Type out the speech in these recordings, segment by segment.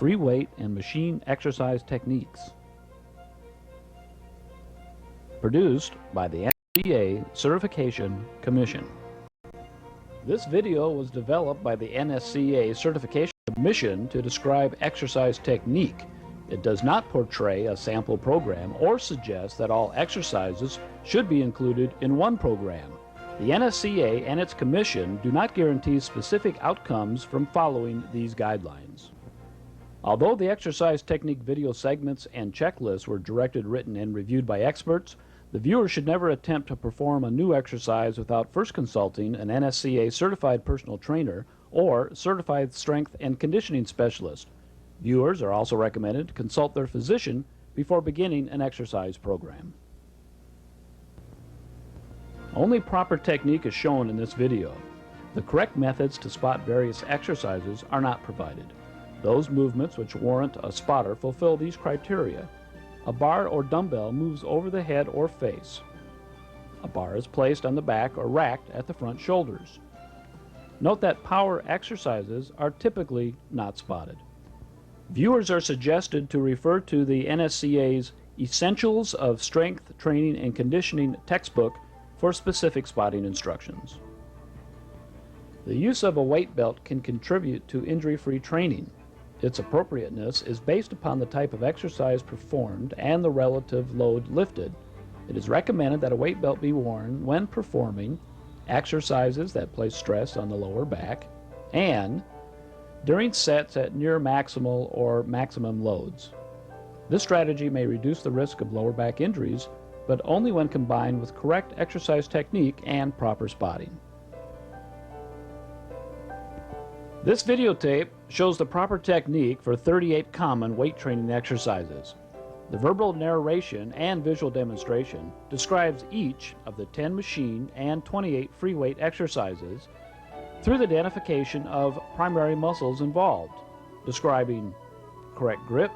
free weight and machine exercise techniques. Produced by the Nsca Certification Commission. This video was developed by the Nsca Certification Commission to describe exercise technique. It does not portray a sample program or suggest that all exercises should be included in one program. The Nsca and its commission do not guarantee specific outcomes from following these guidelines. Although the exercise technique video segments and checklists were directed, written, and reviewed by experts, the viewer should never attempt to perform a new exercise without first consulting an Nsca certified personal trainer or certified strength and conditioning specialist. Viewers are also recommended to consult their physician before beginning an exercise program. Only proper technique is shown in this video. The correct methods to spot various exercises are not provided. Those movements which warrant a spotter fulfill these criteria. A bar or dumbbell moves over the head or face. A bar is placed on the back or racked at the front shoulders. Note that power exercises are typically not spotted. Viewers are suggested to refer to the Nsca's Essentials of Strength Training and Conditioning textbook for specific spotting instructions. The use of a weight belt can contribute to injury-free training. Its appropriateness is based upon the type of exercise performed and the relative load lifted. It is recommended that a weight belt be worn when performing exercises that place stress on the lower back and during sets at near maximal or maximum loads. This strategy may reduce the risk of lower back injuries, but only when combined with correct exercise technique and proper spotting. This videotape shows the proper technique for 38 common weight training exercises. The verbal narration and visual demonstration describes each of the 10 machine and 28 free weight exercises through the identification of primary muscles involved, describing correct grip,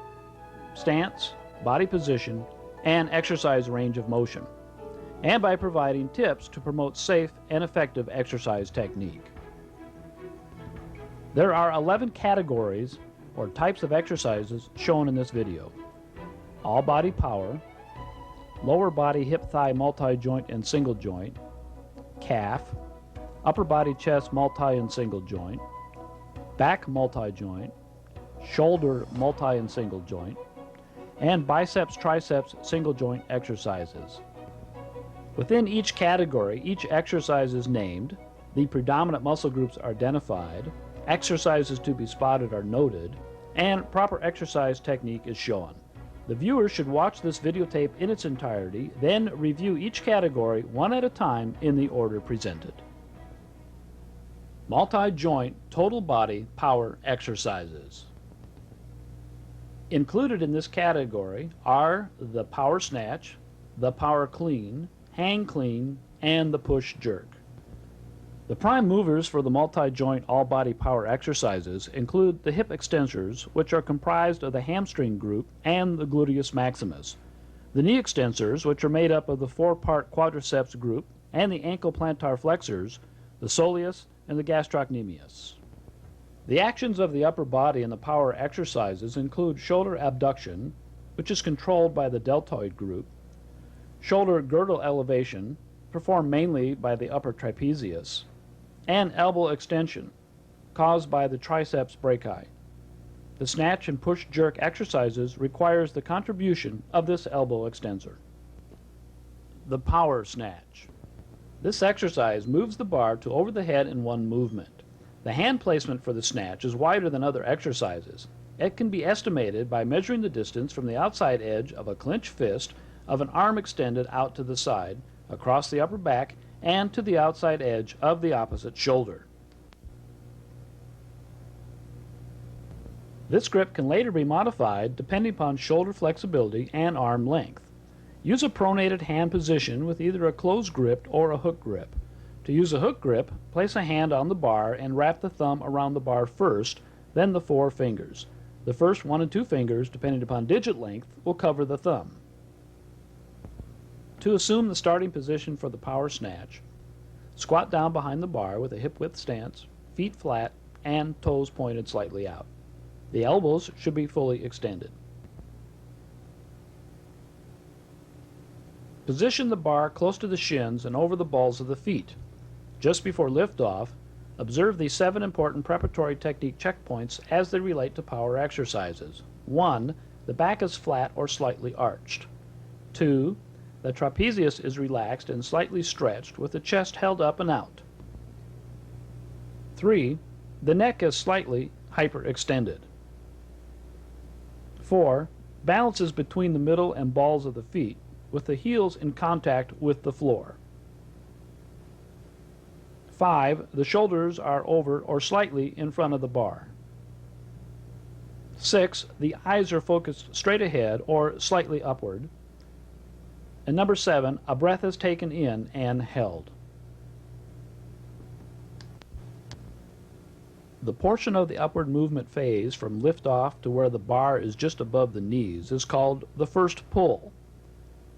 stance, body position, and exercise range of motion, and by providing tips to promote safe and effective exercise technique. There are 11 categories or types of exercises shown in this video. All body power, lower body hip thigh multi-joint and single joint, calf, upper body chest multi and single joint, back multi-joint, shoulder multi and single joint, and biceps triceps single joint exercises. Within each category, each exercise is named, the predominant muscle groups are identified, exercises to be spotted are noted, and proper exercise technique is shown. The viewer should watch this videotape in its entirety, then review each category one at a time in the order presented. Multi-joint total body power exercises. Included in this category are the power snatch, the power clean, hang clean, and the push jerk. The prime movers for the multi-joint all-body power exercises include the hip extensors, which are comprised of the hamstring group and the gluteus maximus, the knee extensors, which are made up of the four-part quadriceps group, and the ankle plantar flexors, the soleus, and the gastrocnemius. The actions of the upper body in the power exercises include shoulder abduction, which is controlled by the deltoid group, shoulder girdle elevation, performed mainly by the upper trapezius, and elbow extension, caused by the triceps brachii. The snatch and push jerk exercises requires the contribution of this elbow extensor. The power snatch. This exercise moves the bar to over the head in one movement. The hand placement for the snatch is wider than other exercises. It can be estimated by measuring the distance from the outside edge of a clenched fist of an arm extended out to the side, across the upper back, and to the outside edge of the opposite shoulder. This grip can later be modified depending upon shoulder flexibility and arm length. Use a pronated hand position with either a closed grip or a hook grip. To use a hook grip, place a hand on the bar and wrap the thumb around the bar first, then the four fingers. The first 1 and 2 fingers, depending upon digit length, will cover the thumb. To assume the starting position for the power snatch, squat down behind the bar with a hip width stance, feet flat, and toes pointed slightly out. The elbows should be fully extended. Position the bar close to the shins and over the balls of the feet. Just before liftoff, observe the 7 important preparatory technique checkpoints as they relate to power exercises. 1. The back is flat or slightly arched. 2. The trapezius is relaxed and slightly stretched with the chest held up and out. 3. The neck is slightly hyperextended. 4. Balance is between the middle and balls of the feet, with the heels in contact with the floor. 5. The shoulders are over or slightly in front of the bar. 6. The eyes are focused straight ahead or slightly upward. And number 7, a breath is taken in and held. The portion of the upward movement phase from liftoff to where the bar is just above the knees is called the first pull.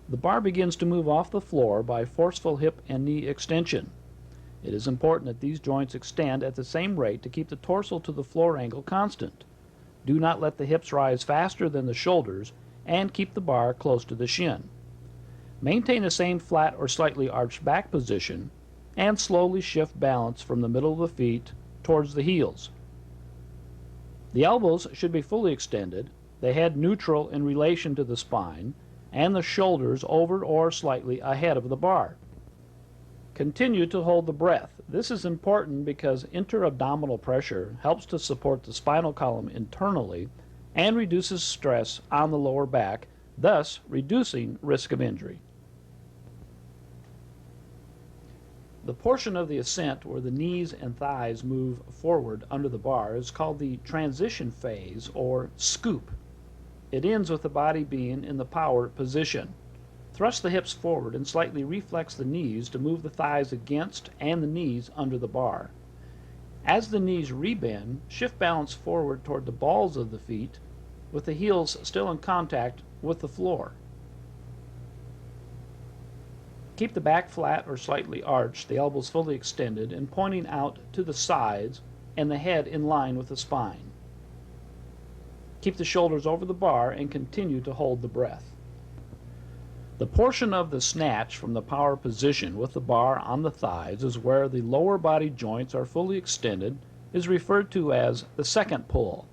The bar begins to move off the floor by forceful hip and knee extension. It is important that these joints extend at the same rate to keep the torso to the floor angle constant. Do not let the hips rise faster than the shoulders and keep the bar close to the shin. Maintain the same flat or slightly arched back position and slowly shift balance from the middle of the feet towards the heels. The elbows should be fully extended, the head neutral in relation to the spine, and the shoulders over or slightly ahead of the bar. Continue to hold the breath. This is important because inter-abdominal pressure helps to support the spinal column internally and reduces stress on the lower back, thus reducing risk of injury. The portion of the ascent where the knees and thighs move forward under the bar is called the transition phase or scoop. It ends with the body being in the power position. Thrust the hips forward and slightly reflex the knees to move the thighs against and the knees under the bar. As the knees rebend, shift balance forward toward the balls of the feet with the heels still in contact with the floor. Keep the back flat or slightly arched, the elbows fully extended and pointing out to the sides and the head in line with the spine. Keep the shoulders over the bar and continue to hold the breath. The portion of the snatch from the power position with the bar on the thighs is where the lower body joints are fully extended, is referred to as the second pull.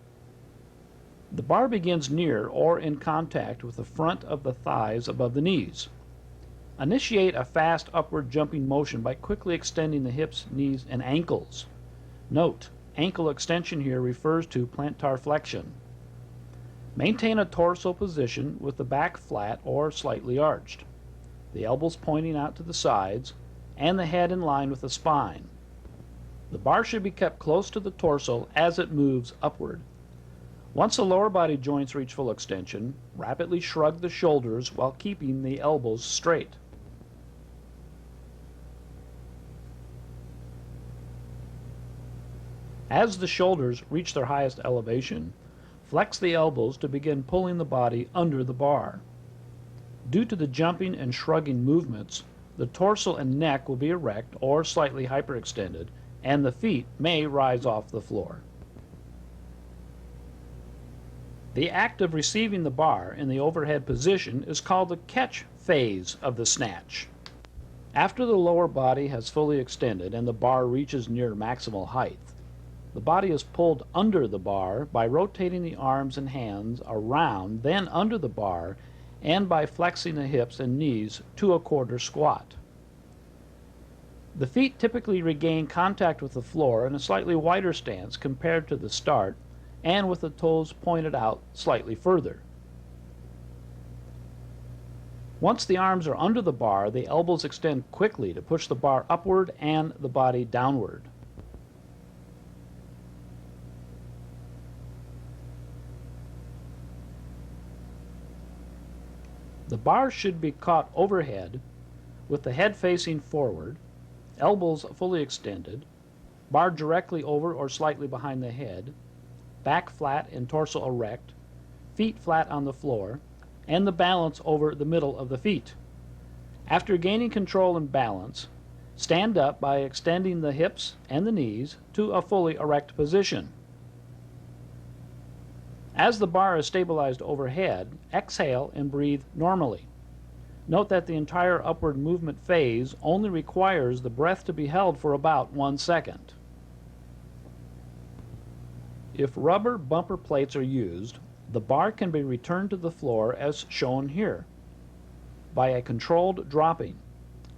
The bar begins near or in contact with the front of the thighs above the knees. Initiate a fast upward jumping motion by quickly extending the hips, knees, and ankles. Note, ankle extension here refers to plantar flexion. Maintain a torso position with the back flat or slightly arched, the elbows pointing out to the sides, and the head in line with the spine. The bar should be kept close to the torso as it moves upward. Once the lower body joints reach full extension, rapidly shrug the shoulders while keeping the elbows straight. As the shoulders reach their highest elevation, flex the elbows to begin pulling the body under the bar. Due to the jumping and shrugging movements, the torso and neck will be erect or slightly hyperextended, and the feet may rise off the floor. The act of receiving the bar in the overhead position is called the catch phase of the snatch. After the lower body has fully extended and the bar reaches near maximal height, the body is pulled under the bar by rotating the arms and hands around, then under the bar, and by flexing the hips and knees to a quarter squat. The feet typically regain contact with the floor in a slightly wider stance compared to the start, and with the toes pointed out slightly further. Once the arms are under the bar, the elbows extend quickly to push the bar upward and the body downward. The bar should be caught overhead with the head facing forward, elbows fully extended, bar directly over or slightly behind the head, back flat and torso erect, feet flat on the floor, and the balance over the middle of the feet. After gaining control and balance, stand up by extending the hips and the knees to a fully erect position. As the bar is stabilized overhead, exhale and breathe normally. Note that the entire upward movement phase only requires the breath to be held for about 1 second. If rubber bumper plates are used, the bar can be returned to the floor as shown here by a controlled dropping,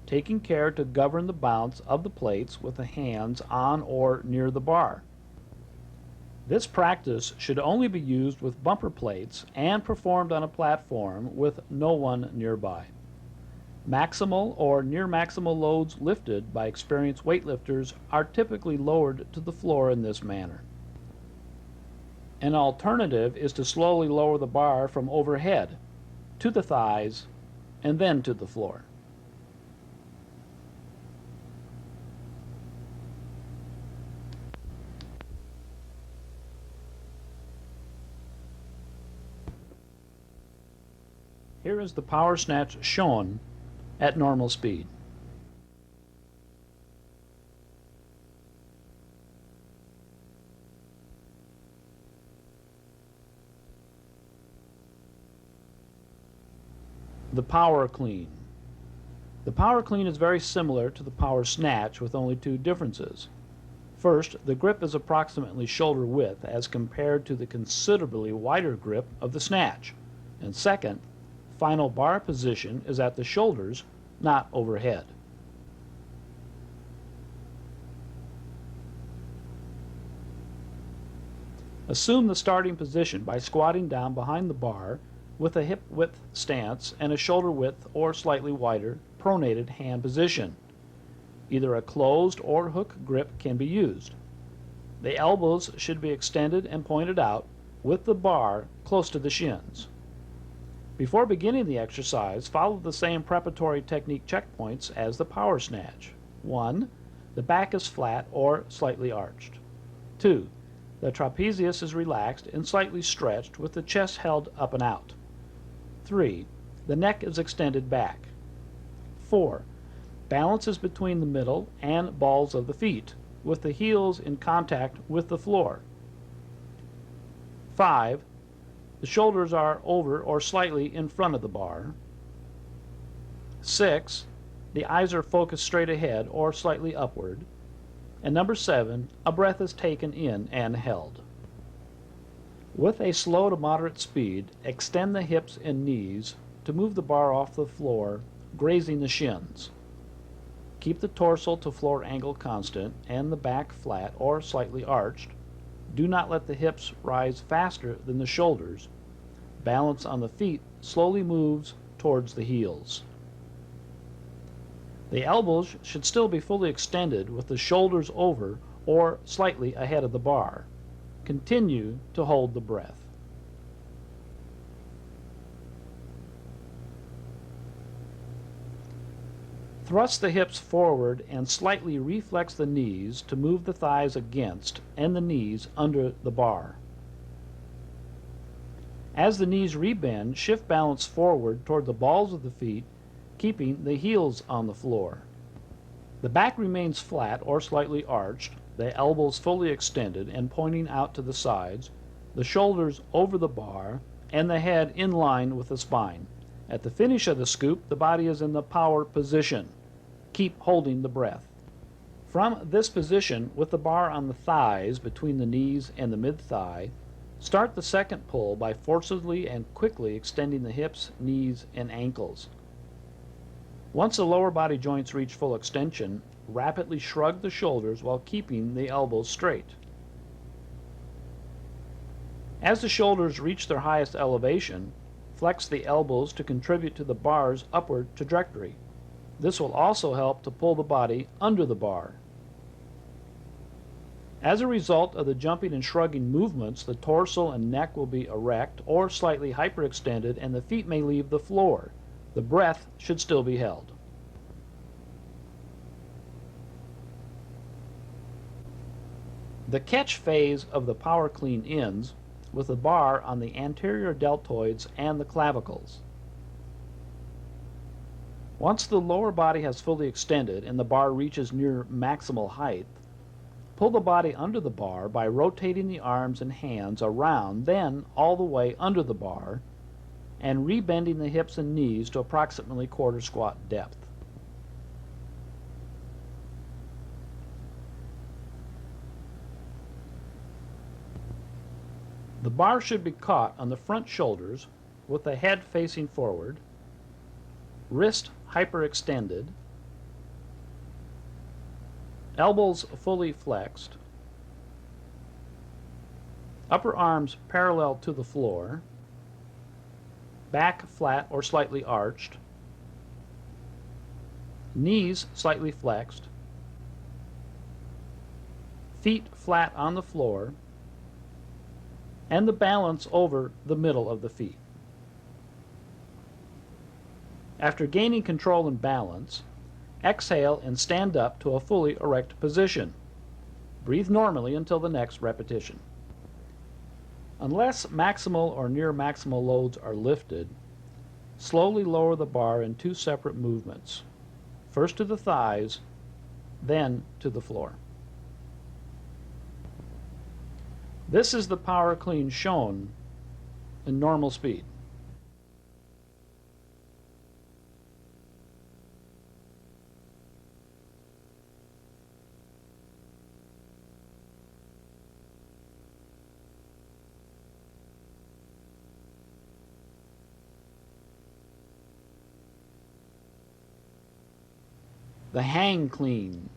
taking care to govern the bounce of the plates with the hands on or near the bar. This practice should only be used with bumper plates and performed on a platform with no one nearby. Maximal or near maximal loads lifted by experienced weightlifters are typically lowered to the floor in this manner. An alternative is to slowly lower the bar from overhead to the thighs and then to the floor. Here is the power snatch shown at normal speed. The power clean. The power clean is very similar to the power snatch with only 2 differences. First, the grip is approximately shoulder width as compared to the considerably wider grip of the snatch. And second, final bar position is at the shoulders, not overhead. Assume the starting position by squatting down behind the bar with a hip width stance and a shoulder width or slightly wider pronated hand position. Either a closed or hook grip can be used. The elbows should be extended and pointed out with the bar close to the shins. Before beginning the exercise, follow the same preparatory technique checkpoints as the power snatch. 1. The back is flat or slightly arched. 2. The trapezius is relaxed and slightly stretched with the chest held up and out. 3. The neck is extended back. 4. Balance is between the middle and balls of the feet, with the heels in contact with the floor. 5. The shoulders are over or slightly in front of the bar. 6. The eyes are focused straight ahead or slightly upward. And number 7, a breath is taken in and held. With a slow to moderate speed, extend the hips and knees to move the bar off the floor, grazing the shins. Keep the torso to floor angle constant and the back flat or slightly arched. Do not let the hips rise faster than the shoulders. Balance on the feet slowly moves towards the heels. The elbows should still be fully extended with the shoulders over or slightly ahead of the bar. Continue to hold the breath. Thrust the hips forward and slightly reflex the knees to move the thighs against and the knees under the bar. As the knees rebend, shift balance forward toward the balls of the feet, keeping the heels on the floor. The back remains flat or slightly arched, the elbows fully extended and pointing out to the sides, the shoulders over the bar, and the head in line with the spine. At the finish of the scoop, the body is in the power position. Keep holding the breath. From this position, with the bar on the thighs between the knees and the mid-thigh, start the second pull by forcibly and quickly extending the hips, knees, and ankles. Once the lower body joints reach full extension, rapidly shrug the shoulders while keeping the elbows straight. As the shoulders reach their highest elevation, flex the elbows to contribute to the bar's upward trajectory. This will also help to pull the body under the bar. As a result of the jumping and shrugging movements, the torso and neck will be erect or slightly hyperextended and the feet may leave the floor. The breath should still be held. The catch phase of the power clean ends with the bar on the anterior deltoids and the clavicles. Once the lower body has fully extended and the bar reaches near maximal height, Pull the body under the bar by rotating the arms and hands around, then all the way under the bar, and rebending the hips and knees to approximately quarter squat depth. The bar should be caught on the front shoulders with the head facing forward, wrist hyperextended, elbows fully flexed, upper arms parallel to the floor, back flat or slightly arched, knees slightly flexed, feet flat on the floor, and the balance over the middle of the feet. After gaining control and balance, exhale and stand up to a fully erect position. Breathe normally until the next repetition. Unless maximal or near maximal loads are lifted, slowly lower the bar in two separate movements, first to the thighs, then to the floor. This is the power clean shown in normal speed. The hang clean.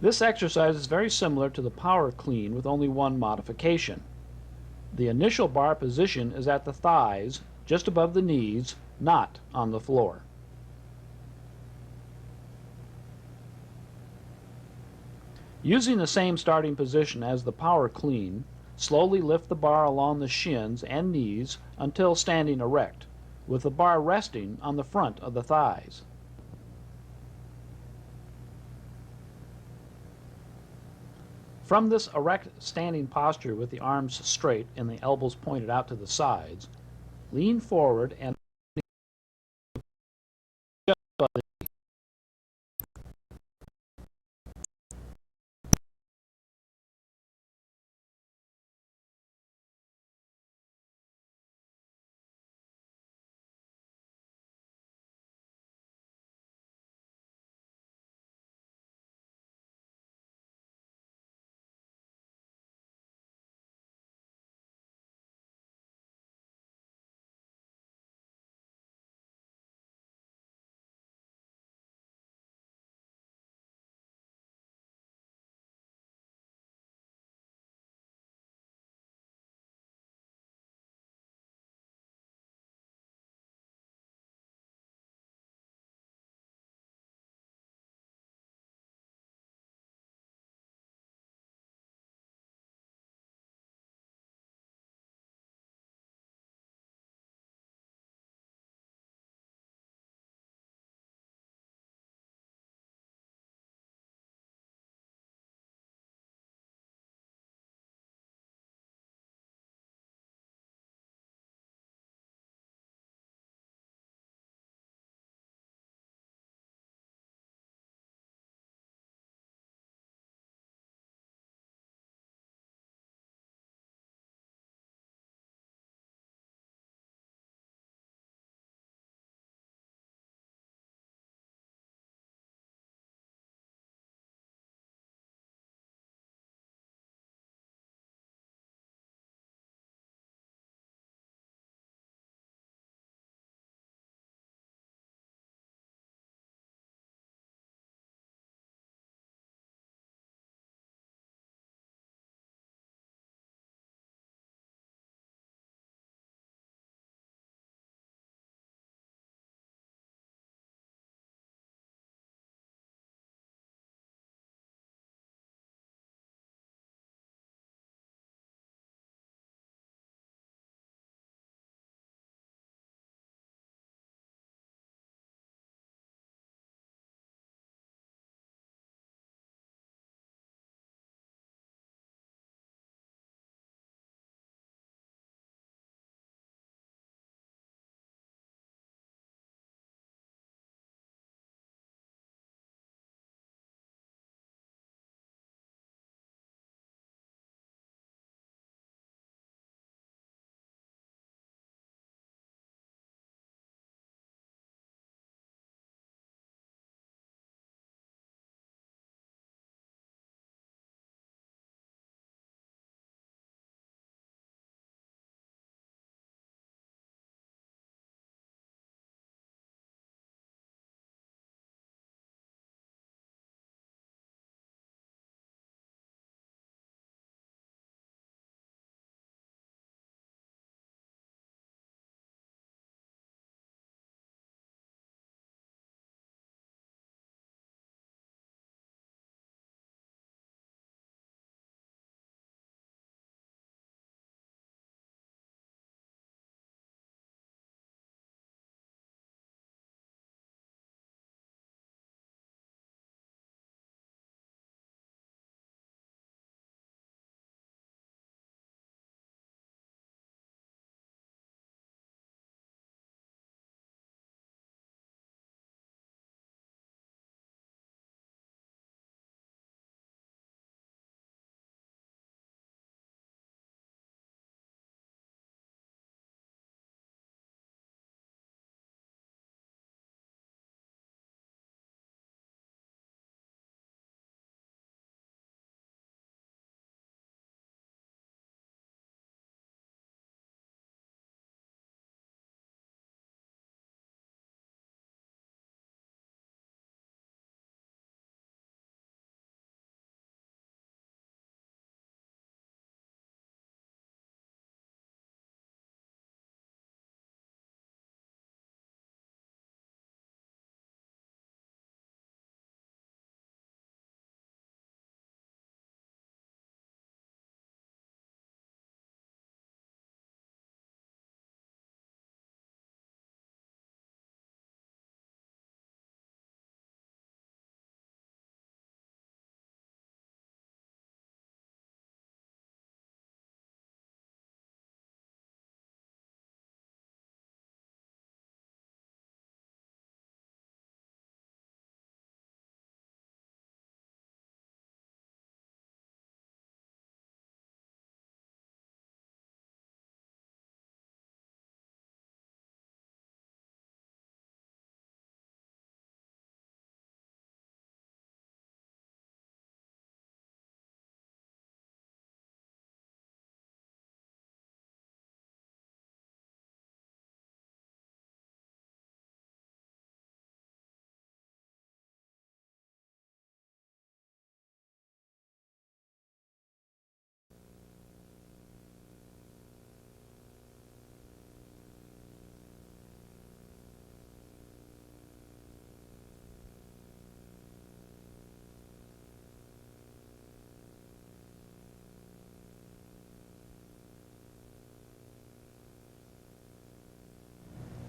This exercise is very similar to the power clean with only one modification. The initial bar position is at the thighs, just above the knees, not on the floor. Using the same starting position as the power clean, slowly lift the bar along the shins and knees until standing erect, with the bar resting on the front of the thighs. From this erect standing posture with the arms straight and the elbows pointed out to the sides, lean forward and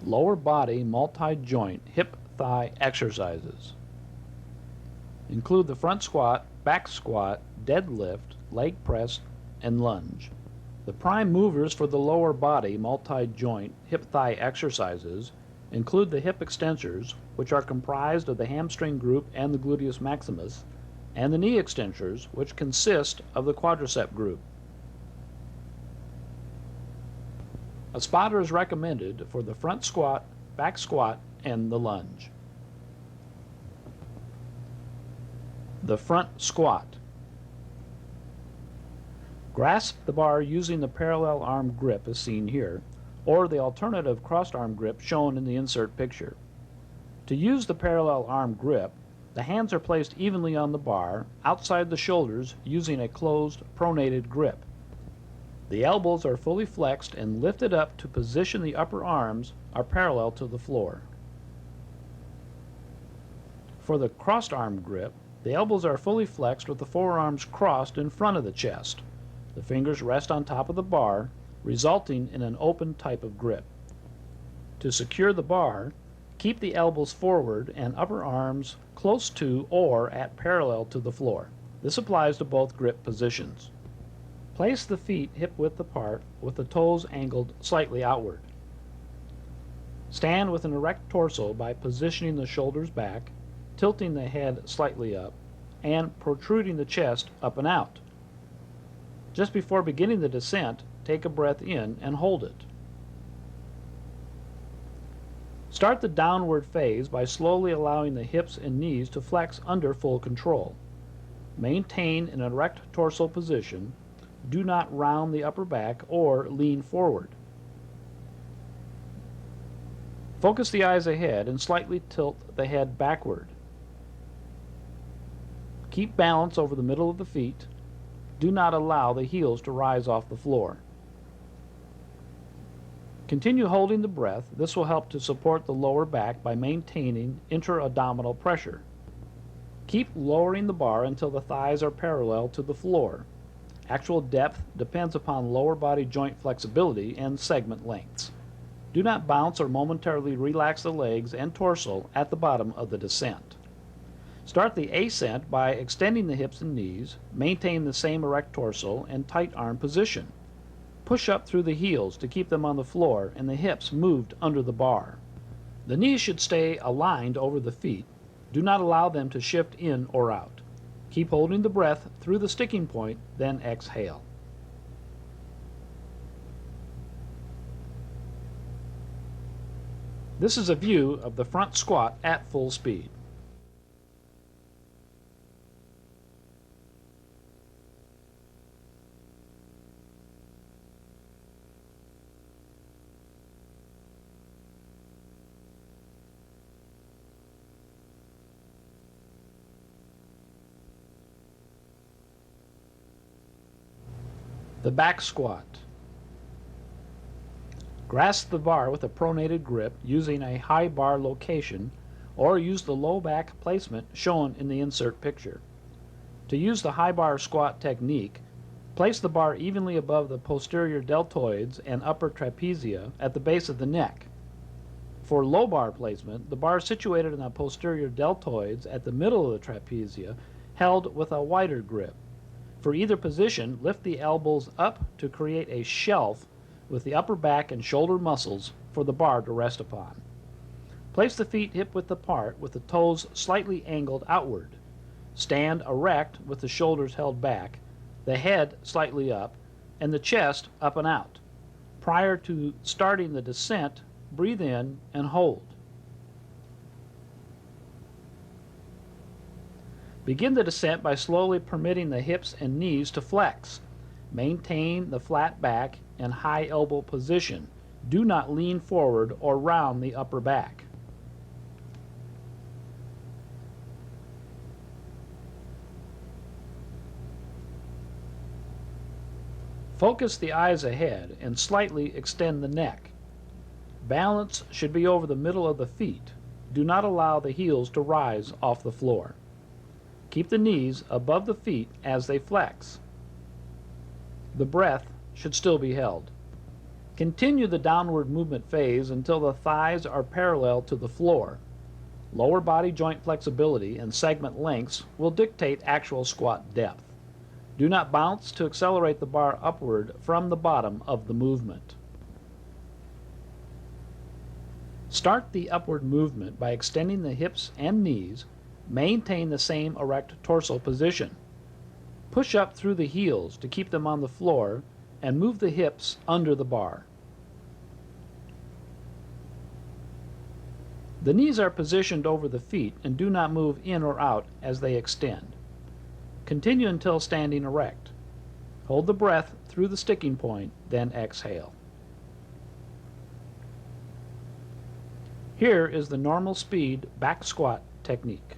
Lower body multi-joint hip-thigh exercises include the front squat, back squat, deadlift, leg press, and lunge. The prime movers for the lower body multi-joint hip-thigh exercises include the hip extensors, which are comprised of the hamstring group and the gluteus maximus, and the knee extensors, which consist of the quadricep group. A spotter is recommended for the front squat, back squat, and the lunge. The front squat. Grasp the bar using the parallel arm grip as seen here, or the alternative crossed arm grip shown in the insert picture. To use the parallel arm grip, the hands are placed evenly on the bar, outside the shoulders using a closed pronated grip. The elbows are fully flexed and lifted up to position the upper arms are parallel to the floor. For the crossed arm grip, the elbows are fully flexed with the forearms crossed in front of the chest. The fingers rest on top of the bar, resulting in an open type of grip. To secure the bar, keep the elbows forward and upper arms close to or at parallel to the floor. This applies to both grip positions. Place the feet hip-width apart with the toes angled slightly outward. Stand with an erect torso by positioning the shoulders back, tilting the head slightly up, and protruding the chest up and out. Just before beginning the descent, take a breath in and hold it. Start the downward phase by slowly allowing the hips and knees to flex under full control. Maintain an erect torso position. Do not round the upper back or lean forward. Focus the eyes ahead and slightly tilt the head backward. Keep balance over the middle of the feet. Do not allow the heels to rise off the floor. Continue holding the breath. This will help to support the lower back by maintaining intra-abdominal pressure. Keep lowering the bar until the thighs are parallel to the floor. Actual depth depends upon lower body joint flexibility and segment lengths. Do not bounce or momentarily relax the legs and torso at the bottom of the descent. Start the ascent by extending the hips and knees, maintain the same erect torso and tight arm position. Push up through the heels to keep them on the floor and the hips moved under the bar. The knees should stay aligned over the feet. Do not allow them to shift in or out. Keep holding the breath through the sticking point, then exhale. This is a view of the front squat at full speed. The back squat. Grasp the bar with a pronated grip using a high bar location or use the low back placement shown in the insert picture. To use the high bar squat technique, place the bar evenly above the posterior deltoids and upper trapezia at the base of the neck. For low bar placement, the bar is situated in the posterior deltoids at the middle of the trapezia, held with a wider grip. For either position, lift the elbows up to create a shelf with the upper back and shoulder muscles for the bar to rest upon. Place the feet hip-width apart with the toes slightly angled outward. Stand erect with the shoulders held back, the head slightly up, and the chest up and out. Prior to starting the descent, breathe in and hold. Begin the descent by slowly permitting the hips and knees to flex. Maintain the flat back and high elbow position. Do not lean forward or round the upper back. Focus the eyes ahead and slightly extend the neck. Balance should be over the middle of the feet. Do not allow the heels to rise off the floor. Keep the knees above the feet as they flex. The breath should still be held. Continue the downward movement phase until the thighs are parallel to the floor. Lower body joint flexibility and segment lengths will dictate actual squat depth. Do not bounce to accelerate the bar upward from the bottom of the movement. Start the upward movement by extending the hips and knees. Maintain the same erect torso position. Push up through the heels to keep them on the floor and move the hips under the bar. The knees are positioned over the feet and do not move in or out as they extend. Continue until standing erect. Hold the breath through the sticking point, then exhale. Here is the normal speed back squat technique.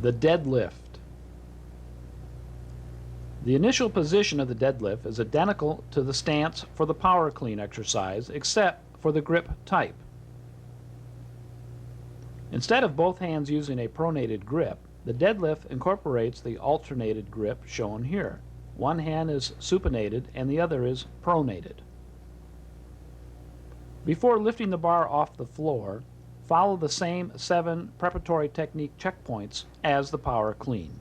The deadlift. The initial position of the deadlift is identical to the stance for the power clean exercise, except for the grip type. Instead of both hands using a pronated grip, the deadlift incorporates the alternated grip shown here. One hand is supinated and the other is pronated. Before lifting the bar off the floor, follow the same 7 preparatory technique checkpoints as the power clean.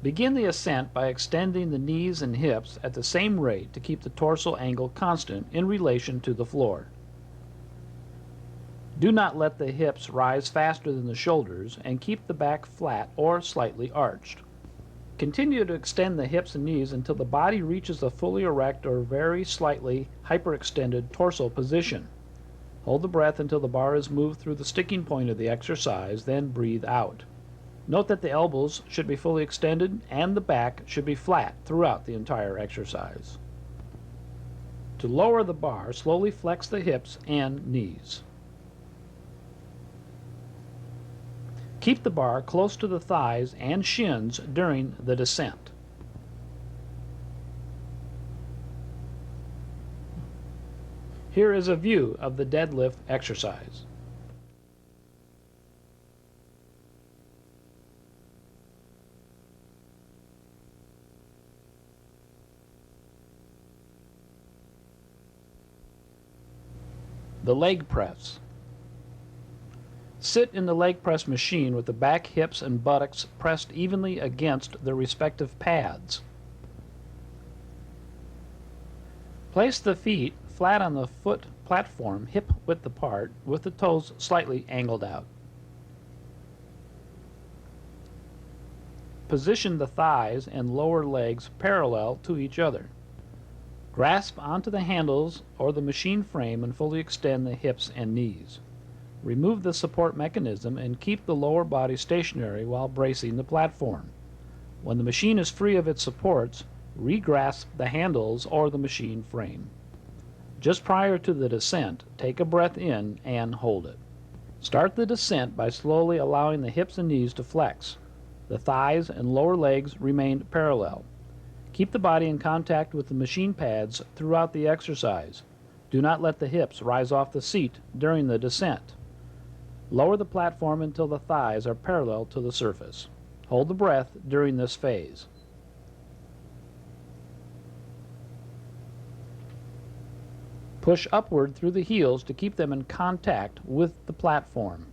Begin the ascent by extending the knees and hips at the same rate to keep the torso angle constant in relation to the floor. Do not let the hips rise faster than the shoulders and keep the back flat or slightly arched. Continue to extend the hips and knees until the body reaches a fully erect or very slightly hyperextended torso position. Hold the breath until the bar is moved through the sticking point of the exercise, then breathe out. Note that the elbows should be fully extended and the back should be flat throughout the entire exercise. To lower the bar, slowly flex the hips and knees. Keep the bar close to the thighs and shins during the descent. Here is a view of the deadlift exercise. The leg press. Sit in the leg press machine with the back, hips, and buttocks pressed evenly against their respective pads. Place the feet flat on the foot platform, hip width apart, with the toes slightly angled out. Position the thighs and lower legs parallel to each other. Grasp onto the handles or the machine frame and fully extend the hips and knees. Remove the support mechanism and keep the lower body stationary while bracing the platform. When the machine is free of its supports, re-grasp the handles or the machine frame. Just prior to the descent, take a breath in and hold it. Start the descent by slowly allowing the hips and knees to flex. The thighs and lower legs remain parallel. Keep the body in contact with the machine pads throughout the exercise. Do not let the hips rise off the seat during the descent. Lower the platform until the thighs are parallel to the surface. Hold the breath during this phase. Push upward through the heels to keep them in contact with the platform.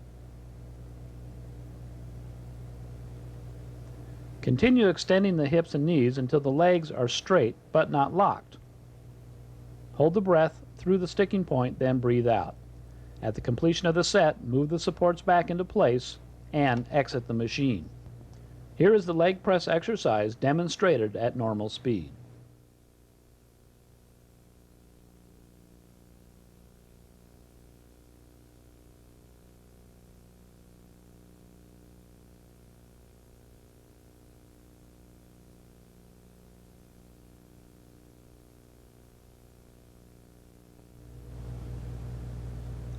Continue extending the hips and knees until the legs are straight but not locked. Hold the breath through the sticking point, then breathe out. At the completion of the set, move the supports back into place and exit the machine. Here is the leg press exercise demonstrated at normal speed.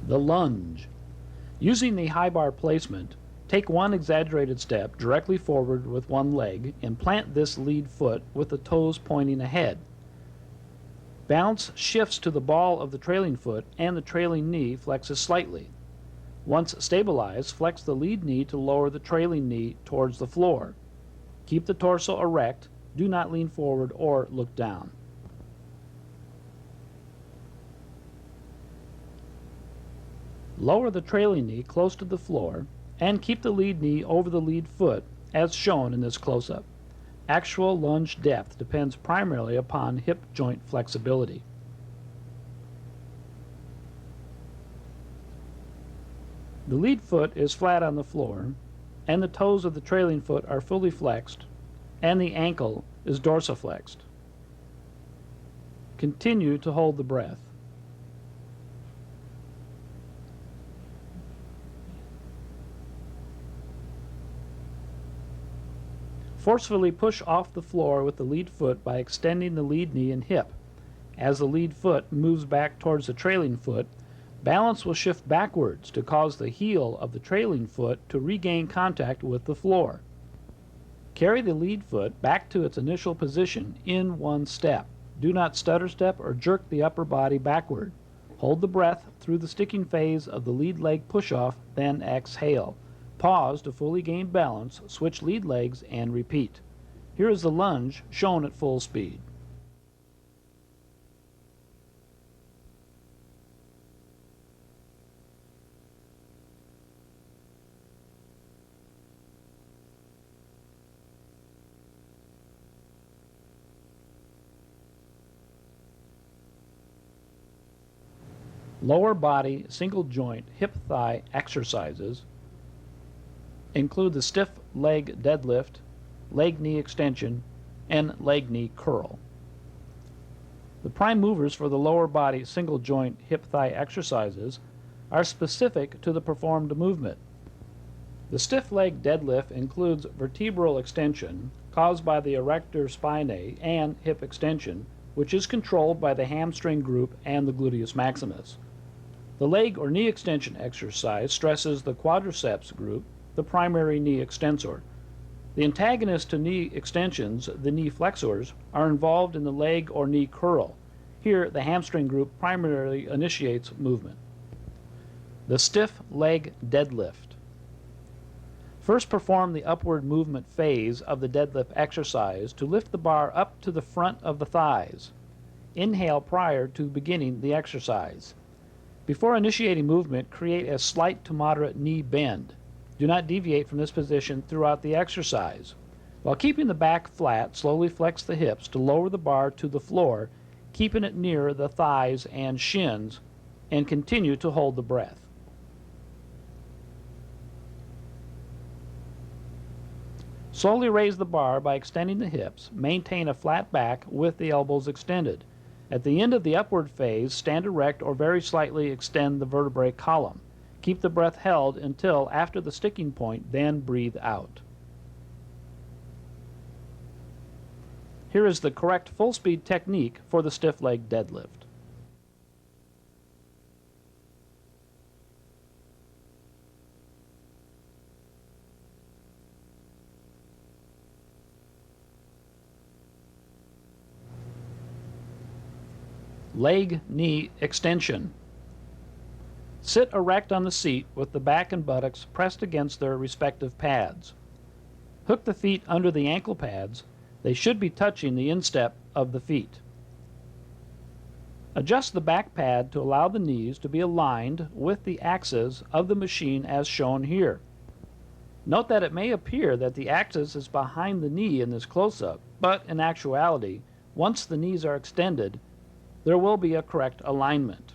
The lunge. Using the high bar placement, Take one exaggerated step directly forward with one leg and plant this lead foot with the toes pointing ahead. Balance shifts to the ball of the trailing foot and the trailing knee flexes slightly. Once stabilized, flex the lead knee to lower the trailing knee towards the floor. Keep the torso erect. Do not lean forward or look down. Lower the trailing knee close to the floor and keep the lead knee over the lead foot as shown in this close-up. Actual lunge depth depends primarily upon hip joint flexibility. The lead foot is flat on the floor and the toes of the trailing foot are fully flexed and the ankle is dorsiflexed. Continue to hold the breath. Forcefully push off the floor with the lead foot by extending the lead knee and hip. As the lead foot moves back towards the trailing foot, balance will shift backwards to cause the heel of the trailing foot to regain contact with the floor. Carry the lead foot back to its initial position in one step. Do not stutter step or jerk the upper body backward. Hold the breath through the sticking phase of the lead leg push-off, then exhale. Pause to fully gain balance, switch lead legs, and repeat. Here is the lunge shown at full speed. Lower body single joint hip thigh exercises include the stiff leg deadlift, leg knee extension, and leg knee curl. The prime movers for the lower body single joint hip thigh exercises are specific to the performed movement. The stiff leg deadlift includes vertebral extension caused by the erector spinae and hip extension, which is controlled by the hamstring group and the gluteus maximus. The leg or knee extension exercise stresses the quadriceps group, the primary knee extensor. The antagonist to knee extensions, the knee flexors, are involved in the leg or knee curl. Here, the hamstring group primarily initiates movement. The stiff leg deadlift. First, perform the upward movement phase of the deadlift exercise to lift the bar up to the front of the thighs. Inhale prior to beginning the exercise. Before initiating movement, create a slight to moderate knee bend. Do not deviate from this position throughout the exercise. While keeping the back flat, slowly flex the hips to lower the bar to the floor, keeping it near the thighs and shins, and continue to hold the breath. Slowly raise the bar by extending the hips. Maintain a flat back with the elbows extended. At the end of the upward phase, stand erect or very slightly extend the vertebrae column. Keep the breath held until after the sticking point, then breathe out. Here is the correct full speed technique for the stiff leg deadlift. Leg knee extension. Sit erect on the seat with the back and buttocks pressed against their respective pads. Hook the feet under the ankle pads. They should be touching the instep of the feet. Adjust the back pad to allow the knees to be aligned with the axis of the machine as shown here. Note that it may appear that the axis is behind the knee in this close-up, but in actuality, once the knees are extended, there will be a correct alignment.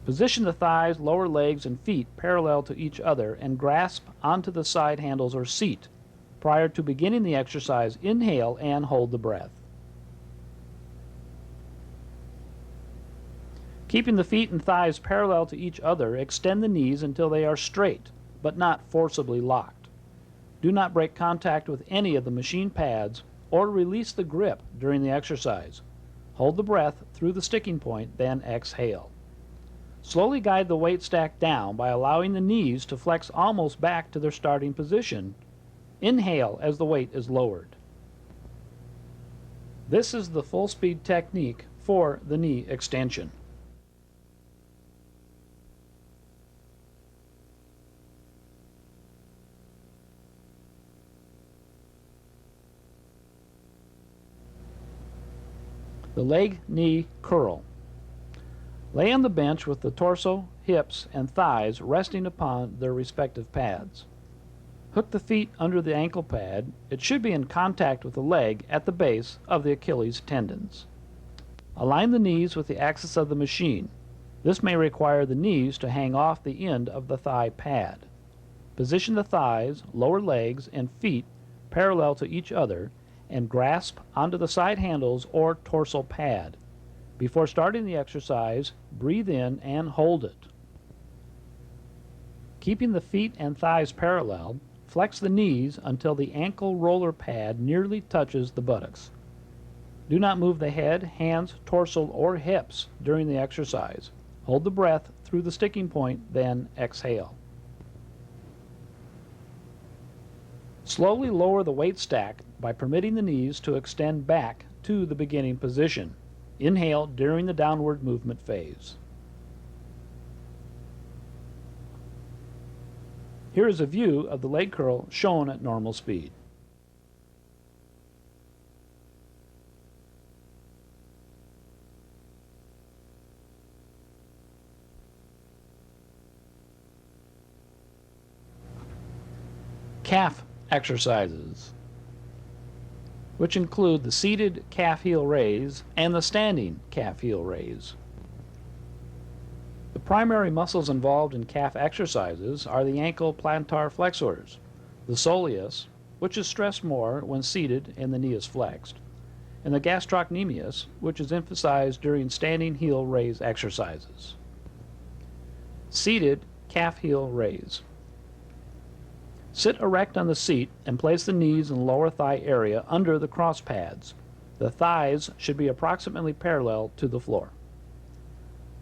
Position the thighs, lower legs, and feet parallel to each other and grasp onto the side handles or seat. Prior to beginning the exercise, inhale and hold the breath. Keeping the feet and thighs parallel to each other, extend the knees until they are straight, but not forcibly locked. Do not break contact with any of the machine pads or release the grip during the exercise. Hold the breath through the sticking point, then exhale. Slowly guide the weight stack down by allowing the knees to flex almost back to their starting position. Inhale as the weight is lowered. This is the full speed technique for the knee extension. The leg knee curl. Lay on the bench with the torso, hips, and thighs resting upon their respective pads. Hook the feet under the ankle pad. It should be in contact with the leg at the base of the Achilles tendons. Align the knees with the axis of the machine. This may require the knees to hang off the end of the thigh pad. Position the thighs, lower legs, and feet parallel to each other and grasp onto the side handles or torso pad. Before starting the exercise, breathe in and hold it. Keeping the feet and thighs parallel, flex the knees until the ankle roller pad nearly touches the buttocks. Do not move the head, hands, torso, or hips during the exercise. Hold the breath through the sticking point, then exhale. Slowly lower the weight stack by permitting the knees to extend back to the beginning position. Inhale during the downward movement phase. Here is a view of the leg curl shown at normal speed. Calf exercises, which include the seated calf heel raise and the standing calf heel raise. The primary muscles involved in calf exercises are the ankle plantar flexors, the soleus, which is stressed more when seated and the knee is flexed, and the gastrocnemius, which is emphasized during standing heel raise exercises. Seated calf heel raise. Sit erect on the seat and place the knees and lower thigh area under the cross pads. The thighs should be approximately parallel to the floor.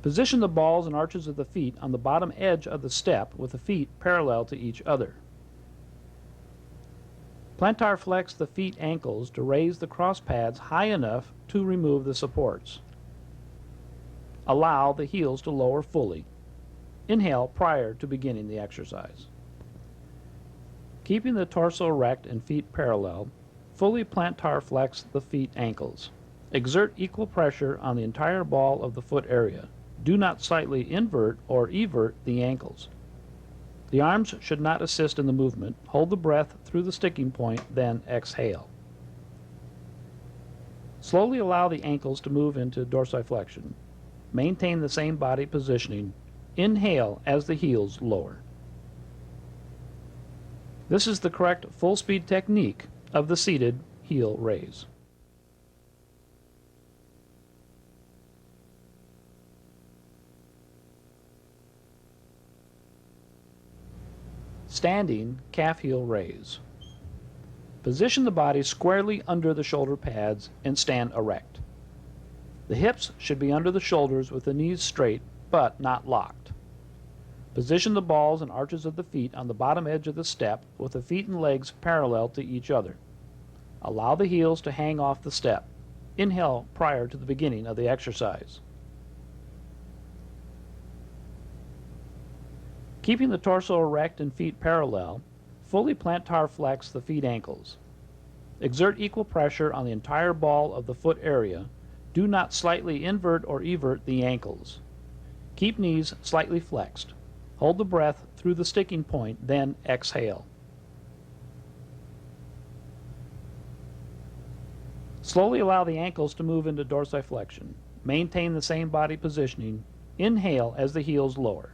Position the balls and arches of the feet on the bottom edge of the step with the feet parallel to each other. Plantar flex the feet ankles to raise the cross pads high enough to remove the supports. Allow the heels to lower fully. Inhale prior to beginning the exercise. Keeping the torso erect and feet parallel, fully plantar flex the feet ankles. Exert equal pressure on the entire ball of the foot area. Do not slightly invert or evert the ankles. The arms should not assist in the movement. Hold the breath through the sticking point, then exhale. Slowly allow the ankles to move into dorsiflexion. Maintain the same body positioning. Inhale as the heels lower. This is the correct full speed technique of the seated heel raise. Standing calf heel raise. Position the body squarely under the shoulder pads and stand erect. The hips should be under the shoulders with the knees straight but not locked. Position the balls and arches of the feet on the bottom edge of the step with the feet and legs parallel to each other. Allow the heels to hang off the step. Inhale prior to the beginning of the exercise. Keeping the torso erect and feet parallel, fully plantar flex the feet ankles. Exert equal pressure on the entire ball of the foot area. Do not slightly invert or evert the ankles. Keep knees slightly flexed. Hold the breath through the sticking point, then exhale. Slowly allow the ankles to move into dorsiflexion. Maintain the same body positioning. Inhale as the heels lower.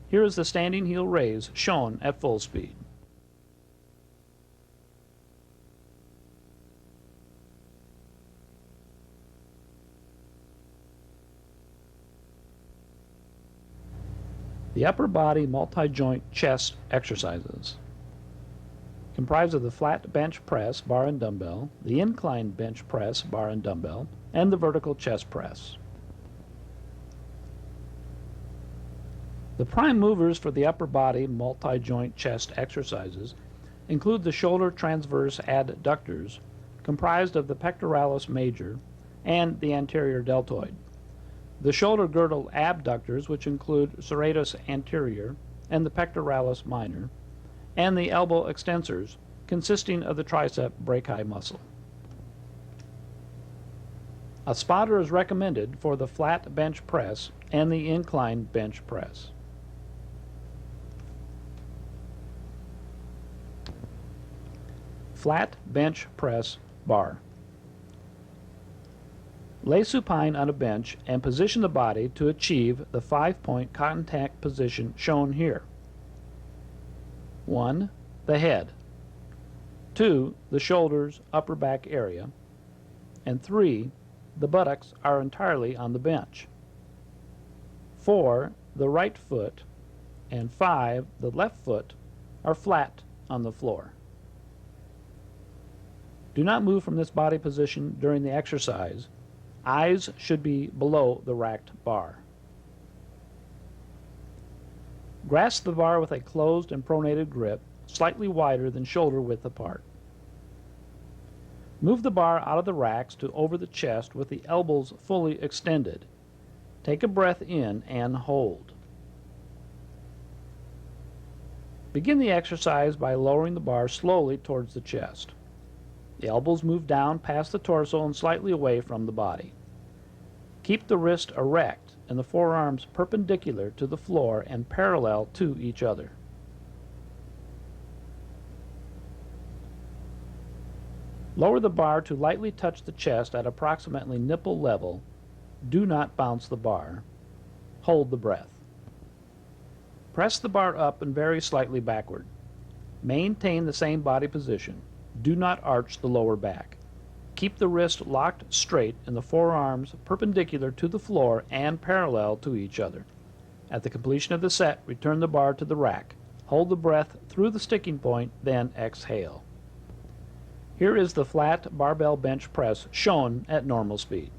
Here is the standing heel raise shown at full speed. The upper body multi-joint chest exercises comprise of the flat bench press, bar and dumbbell, the incline bench press, bar and dumbbell, and the vertical chest press. The prime movers for the upper body multi-joint chest exercises include the shoulder transverse adductors, comprised of the pectoralis major and the anterior deltoid, the shoulder girdle abductors, which include serratus anterior and the pectoralis minor, and the elbow extensors, consisting of the tricep brachii muscle. A spotter is recommended for the flat bench press and the incline bench press. Flat bench press bar. Lay supine on a bench and position the body to achieve the 5-point contact position shown here. 1. The head. 2. The shoulders, upper back area. And 3. The buttocks are entirely on the bench. 4. The right foot. And 5. The left foot are flat on the floor. Do not move from this body position during the exercise. Eyes should be below the racked bar. Grasp the bar with a closed and pronated grip, slightly wider than shoulder width apart. Move the bar out of the racks to over the chest with the elbows fully extended. Take a breath in and hold. Begin the exercise by lowering the bar slowly towards the chest. The elbows move down past the torso and slightly away from the body. Keep the wrist erect and the forearms perpendicular to the floor and parallel to each other. Lower the bar to lightly touch the chest at approximately nipple level. Do not bounce the bar. Hold the breath. Press the bar up and very slightly backward. Maintain the same body position. Do not arch the lower back. Keep the wrist locked straight and the forearms perpendicular to the floor and parallel to each other. At the completion of the set, return the bar to the rack. Hold the breath through the sticking point, then exhale. Here is the flat barbell bench press shown at normal speed.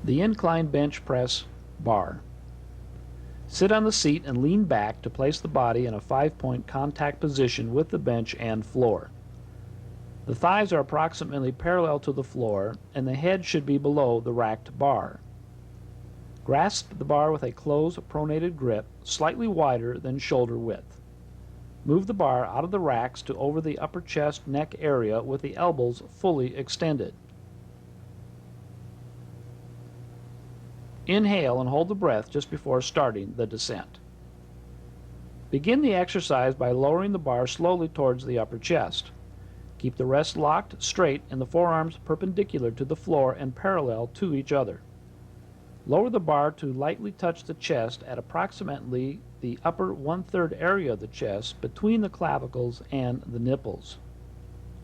The incline bench press bar. Sit on the seat and lean back to place the body in a 5-point contact position with the bench and floor. The thighs are approximately parallel to the floor and the head should be below the racked bar. Grasp the bar with a closed pronated grip, slightly wider than shoulder width. Move the bar out of the racks to over the upper chest neck area with the elbows fully extended. Inhale and hold the breath just before starting the descent. Begin the exercise by lowering the bar slowly towards the upper chest. Keep the wrist locked straight and the forearms perpendicular to the floor and parallel to each other. Lower the bar to lightly touch the chest at approximately the upper 1/3 area of the chest between the clavicles and the nipples.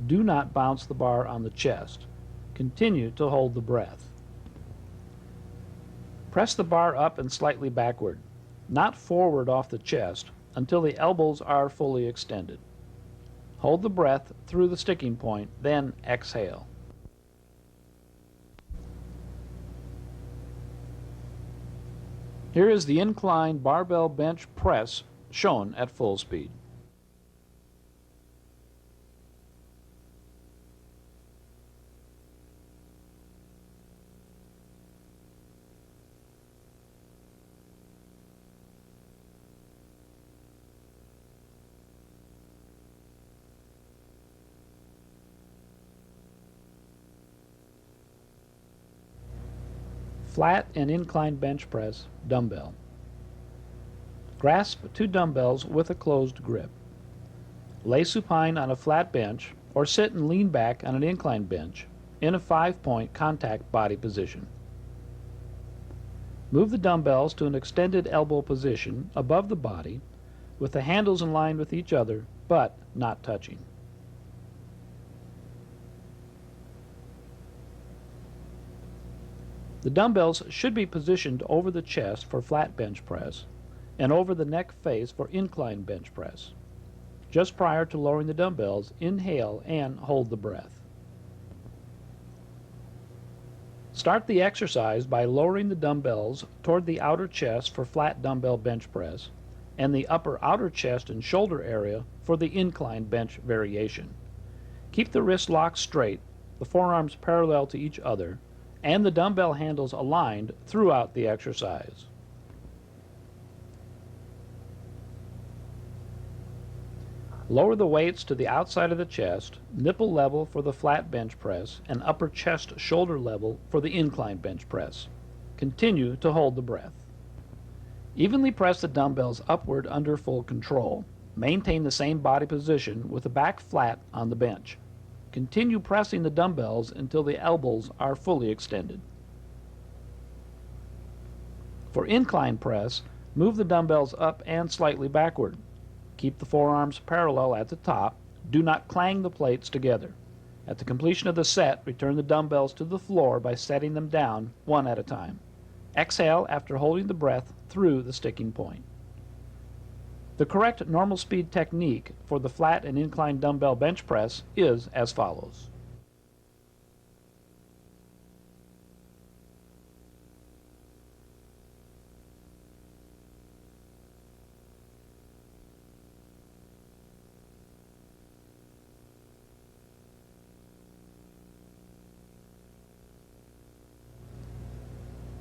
Do not bounce the bar on the chest. Continue to hold the breath. Press the bar up and slightly backward, not forward off the chest, until the elbows are fully extended. Hold the breath through the sticking point, then exhale. Here is the incline barbell bench press shown at full speed. Flat and incline bench press dumbbell. Grasp 2 dumbbells with a closed grip. Lay supine on a flat bench or sit and lean back on an incline bench in a 5-point contact body position. Move the dumbbells to an extended elbow position above the body with the handles in line with each other but not touching. The dumbbells should be positioned over the chest for flat bench press and over the neck face for incline bench press. Just prior to lowering the dumbbells, inhale and hold the breath. Start the exercise by lowering the dumbbells toward the outer chest for flat dumbbell bench press and the upper outer chest and shoulder area for the incline bench variation. Keep the wrist locked straight, the forearms parallel to each other, and the dumbbell handles aligned throughout the exercise. Lower the weights to the outside of the chest, nipple level for the flat bench press, and upper chest shoulder level for the incline bench press. Continue to hold the breath. Evenly press the dumbbells upward under full control. Maintain the same body position with the back flat on the bench. Continue pressing the dumbbells until the elbows are fully extended. For incline press, move the dumbbells up and slightly backward. Keep the forearms parallel at the top. Do not clang the plates together. At the completion of the set, return the dumbbells to the floor by setting them down one at a time. Exhale after holding the breath through the sticking point. The correct normal speed technique for the flat and incline dumbbell bench press is as follows.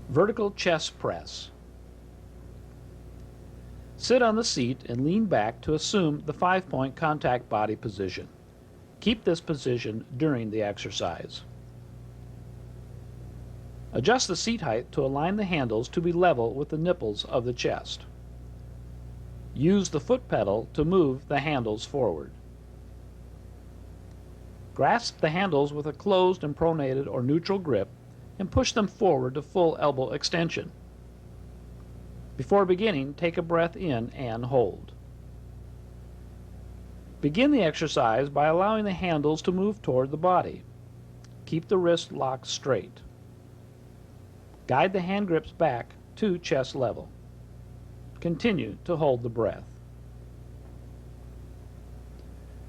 Vertical chest press. Sit on the seat and lean back to assume the 5-point contact body position. Keep this position during the exercise. Adjust the seat height to align the handles to be level with the nipples of the chest. Use the foot pedal to move the handles forward. Grasp the handles with a closed and pronated or neutral grip and push them forward to full elbow extension. Before beginning, take a breath in and hold. Begin the exercise by allowing the handles to move toward the body. Keep the wrist locked straight. Guide the hand grips back to chest level. Continue to hold the breath.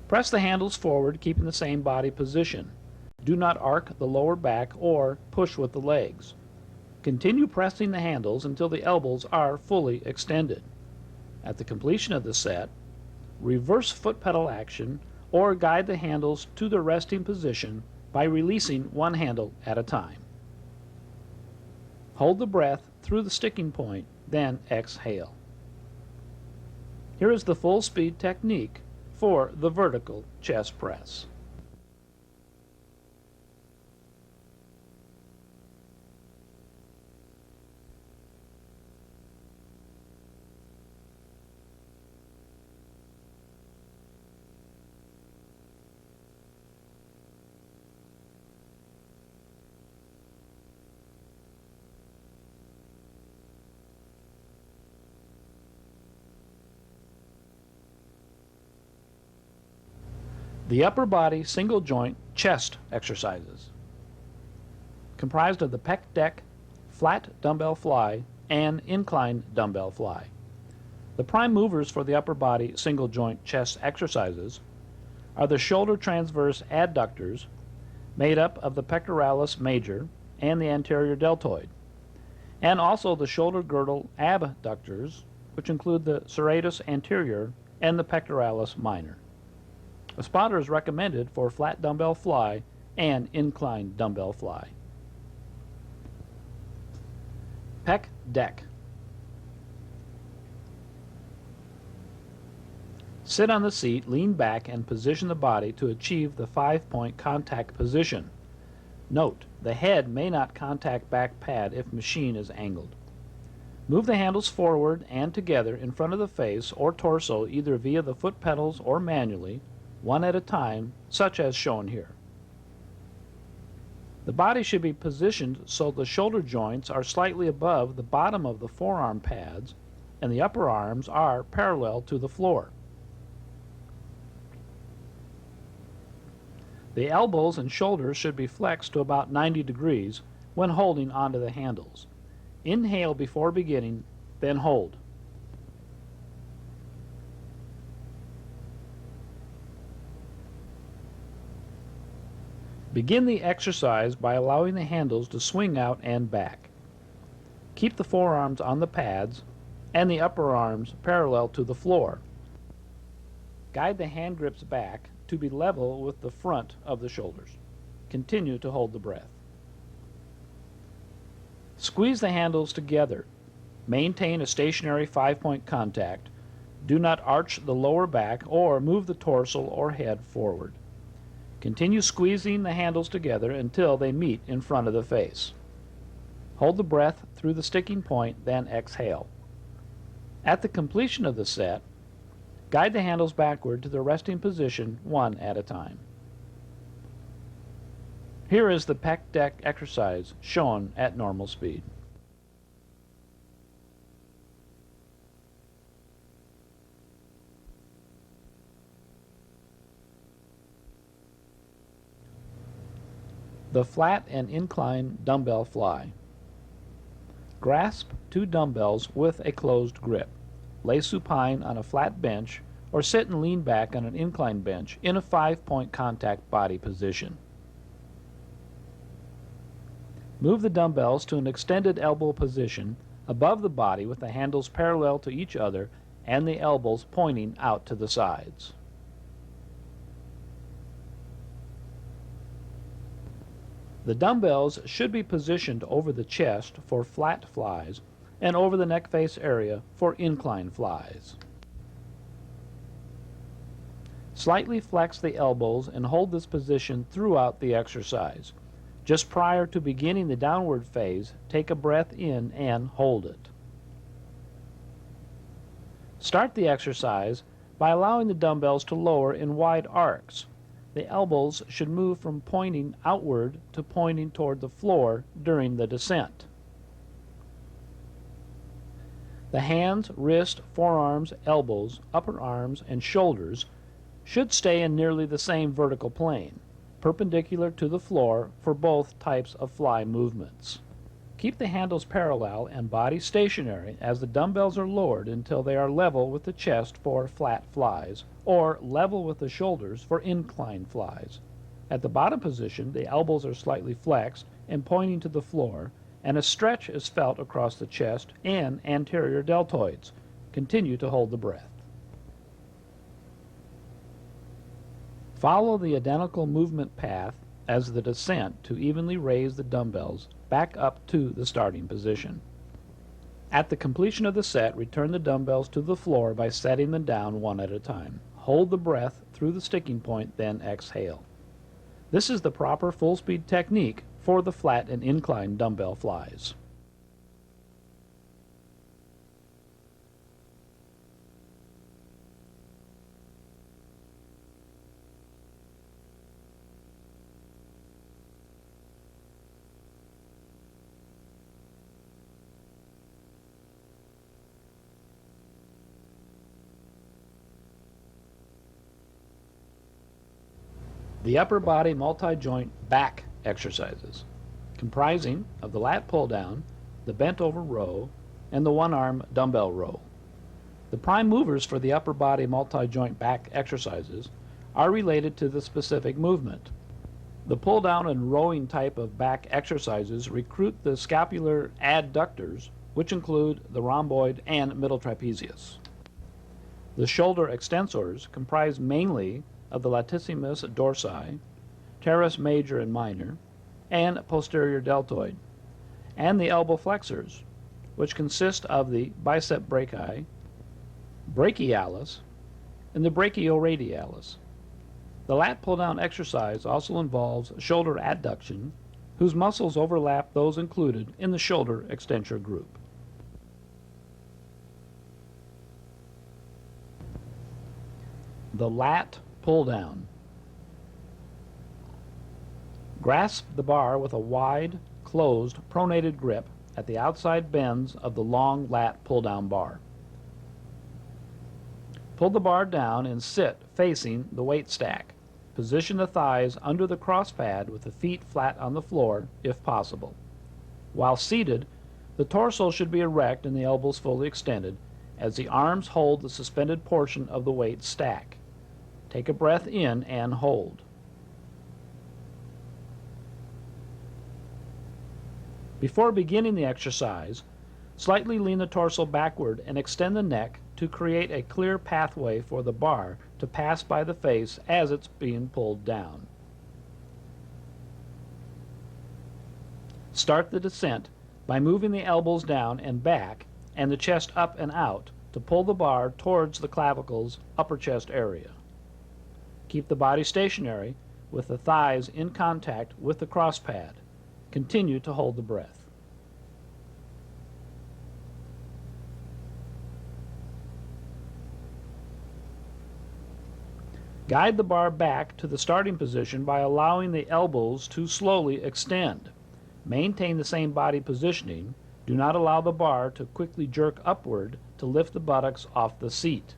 Press the handles forward, keeping the same body position. Do not arc the lower back or push with the legs. Continue pressing the handles until the elbows are fully extended. At the completion of the set, reverse foot pedal action or guide the handles to the resting position by releasing one handle at a time. Hold the breath through the sticking point, then exhale. Here is the full speed technique for the vertical chest press. The upper body single joint chest exercises, comprised of the Pec Deck, flat dumbbell fly, and incline dumbbell fly. The prime movers for the upper body single joint chest exercises are the shoulder transverse adductors, made up of the pectoralis major and the anterior deltoid, and also the shoulder girdle abductors, which include the serratus anterior and the pectoralis minor. A spotter is recommended for flat dumbbell fly and incline dumbbell fly. Pec Deck. Sit on the seat, lean back, and position the body to achieve the 5-point contact position. Note, the head may not contact back pad if machine is angled. Move the handles forward and together in front of the face or torso either via the foot pedals or manually, one at a time, such as shown here. The body should be positioned so the shoulder joints are slightly above the bottom of the forearm pads and the upper arms are parallel to the floor. The elbows and shoulders should be flexed to about 90 degrees, when holding onto the handles. Inhale before beginning, then hold. Begin the exercise by allowing the handles to swing out and back. Keep the forearms on the pads and the upper arms parallel to the floor. Guide the hand grips back to be level with the front of the shoulders. Continue to hold the breath. Squeeze the handles together. Maintain a stationary 5-point contact. Do not arch the lower back or move the torso or head forward. Continue squeezing the handles together until they meet in front of the face. Hold the breath through the sticking point, then exhale. At the completion of the set, guide the handles backward to the resting position one at a time. Here is the Pec Deck exercise shown at normal speed. The flat and incline dumbbell fly. Grasp 2 dumbbells with a closed grip. Lay supine on a flat bench or sit and lean back on an incline bench in a 5-point contact body position. Move the dumbbells to an extended elbow position above the body with the handles parallel to each other and the elbows pointing out to the sides. The dumbbells should be positioned over the chest for flat flies and over the neck face area for incline flies. Slightly flex the elbows and hold this position throughout the exercise. Just prior to beginning the downward phase, take a breath in and hold it. Start the exercise by allowing the dumbbells to lower in wide arcs. The elbows should move from pointing outward to pointing toward the floor during the descent. The hands, wrists, forearms, elbows, upper arms, and shoulders should stay in nearly the same vertical plane, perpendicular to the floor for both types of fly movements. Keep the handles parallel and body stationary as the dumbbells are lowered until they are level with the chest for flat flies, or level with the shoulders for incline flies. At the bottom position, the elbows are slightly flexed and pointing to the floor, and a stretch is felt across the chest and anterior deltoids. Continue to hold the breath. Follow the identical movement path as the descent to evenly raise the dumbbells back up to the starting position. At the completion of the set, return the dumbbells to the floor by setting them down one at a time. Hold the breath through the sticking point, then exhale. This is the proper full speed technique for the flat and incline dumbbell flies. The upper body multi-joint back exercises, comprising of the lat pull-down, the bent over row, and the one-arm dumbbell row. The prime movers for the upper body multi-joint back exercises are related to the specific movement. The pull-down and rowing type of back exercises recruit the scapular adductors, which include the rhomboid and middle trapezius. The shoulder extensors comprise mainly of the latissimus dorsi, teres major and minor, and posterior deltoid, and the elbow flexors, which consist of the bicep brachii, brachialis, and the brachioradialis. The lat pull-down exercise also involves shoulder adduction, whose muscles overlap those included in the shoulder extensor group. The lat pull-down. Grasp the bar with a wide, closed, pronated grip at the outside bends of the long lat pull-down bar. Pull the bar down and sit facing the weight stack. Position the thighs under the cross pad with the feet flat on the floor if possible. While seated, the torso should be erect and the elbows fully extended as the arms hold the suspended portion of the weight stack. Take a breath in and hold. Before beginning the exercise, slightly lean the torso backward and extend the neck to create a clear pathway for the bar to pass by the face as it's being pulled down. Start the descent by moving the elbows down and back and the chest up and out to pull the bar towards the clavicles, upper chest area. Keep the body stationary with the thighs in contact with the cross pad. Continue to hold the breath. Guide the bar back to the starting position by allowing the elbows to slowly extend. Maintain the same body positioning. Do not allow the bar to quickly jerk upward to lift the buttocks off the seat.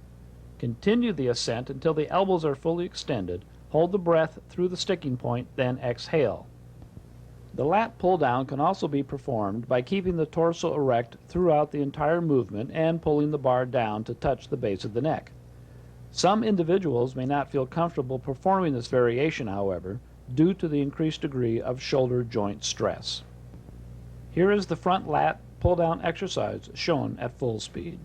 Continue the ascent until the elbows are fully extended. Hold the breath through the sticking point, then exhale. The lat pull-down can also be performed by keeping the torso erect throughout the entire movement and pulling the bar down to touch the base of the neck. Some individuals may not feel comfortable performing this variation, however, due to the increased degree of shoulder joint stress. Here is the front lat pull-down exercise shown at full speed.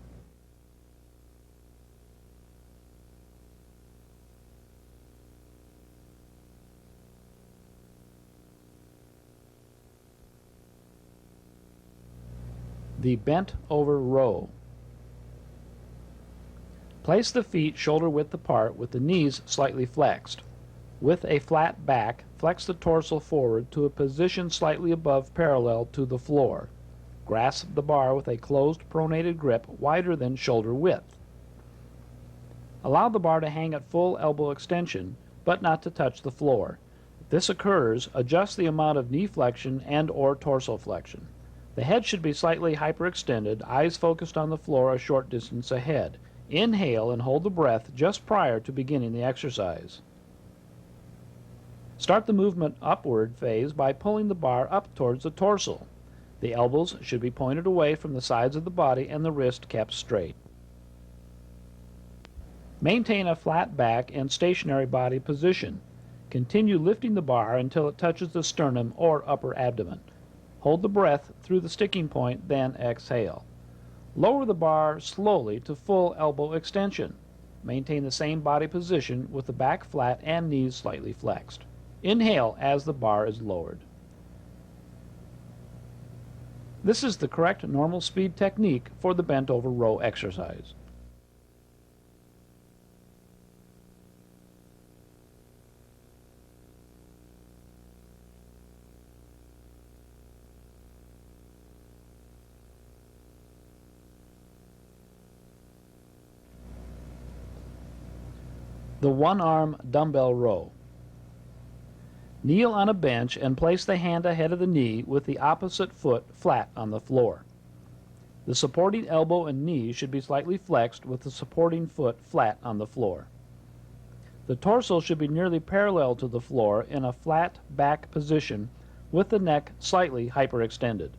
The bent over row. Place the feet shoulder width apart with the knees slightly flexed. With a flat back, flex the torso forward to a position slightly above parallel to the floor. Grasp the bar with a closed pronated grip wider than shoulder width. Allow the bar to hang at full elbow extension, but not to touch the floor. If this occurs, adjust the amount of knee flexion and/or torso flexion. The head should be slightly hyperextended, eyes focused on the floor a short distance ahead. Inhale and hold the breath just prior to beginning the exercise. Start the movement upward phase by pulling the bar up towards the torso. The elbows should be pointed away from the sides of the body and the wrist kept straight. Maintain a flat back and stationary body position. Continue lifting the bar until it touches the sternum or upper abdomen. Hold the breath through the sticking point, then exhale. Lower the bar slowly to full elbow extension. Maintain the same body position with the back flat and knees slightly flexed. Inhale as the bar is lowered. This is the correct normal speed technique for the bent over row exercise. The one-arm dumbbell row. Kneel on a bench and place the hand ahead of the knee with the opposite foot flat on the floor. The supporting elbow and knee should be slightly flexed with the supporting foot flat on the floor. The torso should be nearly parallel to the floor in a flat back position with the neck slightly hyperextended.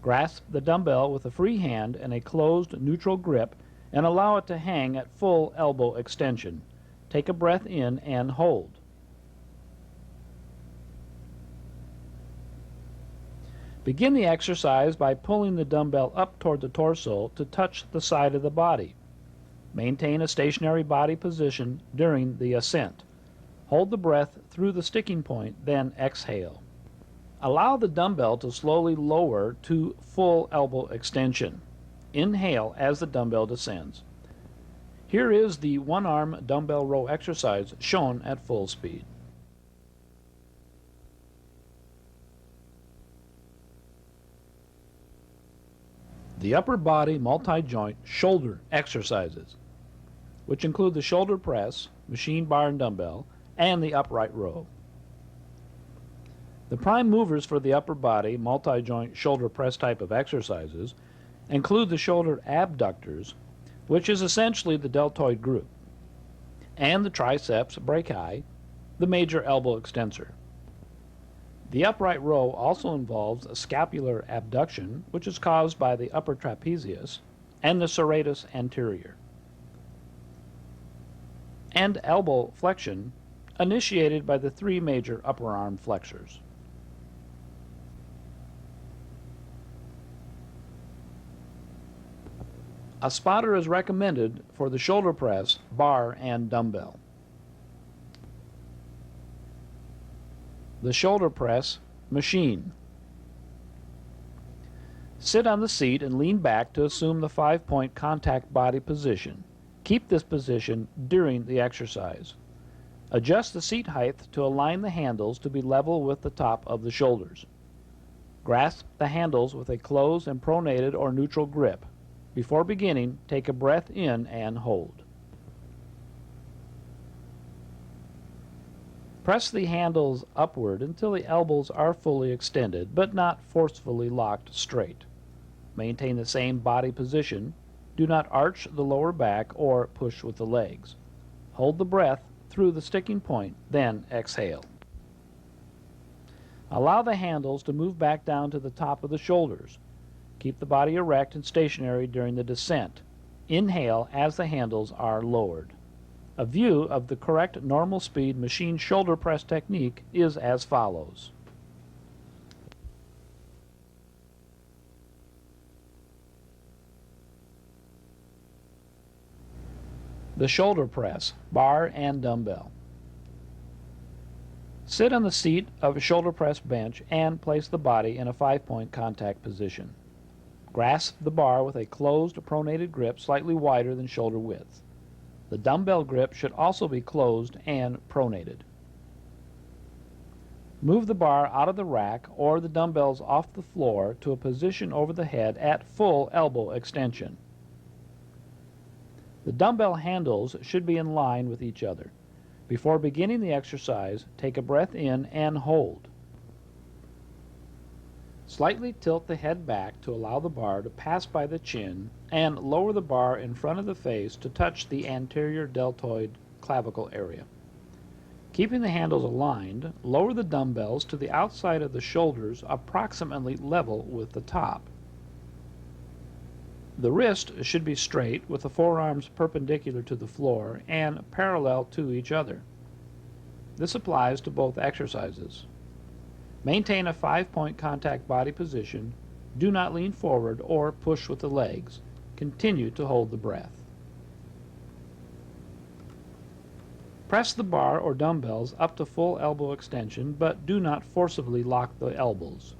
Grasp the dumbbell with a free hand and a closed neutral grip and allow it to hang at full elbow extension. Take a breath in and hold. Begin the exercise by pulling the dumbbell up toward the torso to touch the side of the body. Maintain a stationary body position during the ascent. Hold the breath through the sticking point, then exhale. Allow the dumbbell to slowly lower to full elbow extension. Inhale as the dumbbell descends. Here is the one-arm dumbbell row exercise shown at full speed. The upper body multi-joint shoulder exercises, which include the shoulder press, machine bar and dumbbell, and the upright row. The prime movers for the upper body multi-joint shoulder press type of exercises include the shoulder abductors, which is essentially the deltoid group, and the triceps brachii, the major elbow extensor. The upright row also involves a scapular abduction, which is caused by the upper trapezius and the serratus anterior, and elbow flexion, initiated by the three major upper arm flexors. A spotter is recommended for the shoulder press, bar, and dumbbell. The shoulder press machine. Sit on the seat and lean back to assume the 5-point contact body position. Keep this position during the exercise. Adjust the seat height to align the handles to be level with the top of the shoulders. Grasp the handles with a closed and pronated or neutral grip. Before beginning, take a breath in and hold. Press the handles upward until the elbows are fully extended, but not forcefully locked straight. Maintain the same body position. Do not arch the lower back or push with the legs. Hold the breath through the sticking point, then exhale. Allow the handles to move back down to the top of the shoulders. Keep the body erect and stationary during the descent. Inhale as the handles are lowered. A view of the correct normal speed machine shoulder press technique is as follows. The shoulder press, bar and dumbbell. Sit on the seat of a shoulder press bench and place the body in a 5-point contact position. Grasp the bar with a closed pronated grip slightly wider than shoulder width. The dumbbell grip should also be closed and pronated. Move the bar out of the rack or the dumbbells off the floor to a position over the head at full elbow extension. The dumbbell handles should be in line with each other. Before beginning the exercise, take a breath in and hold. Slightly tilt the head back to allow the bar to pass by the chin and lower the bar in front of the face to touch the anterior deltoid clavicle area. Keeping the handles aligned, lower the dumbbells to the outside of the shoulders approximately level with the top. The wrist should be straight with the forearms perpendicular to the floor and parallel to each other. This applies to both exercises. Maintain a 5-point contact body position. Do not lean forward or push with the legs. Continue to hold the breath. Press the bar or dumbbells up to full elbow extension, but do not forcibly lock the elbows.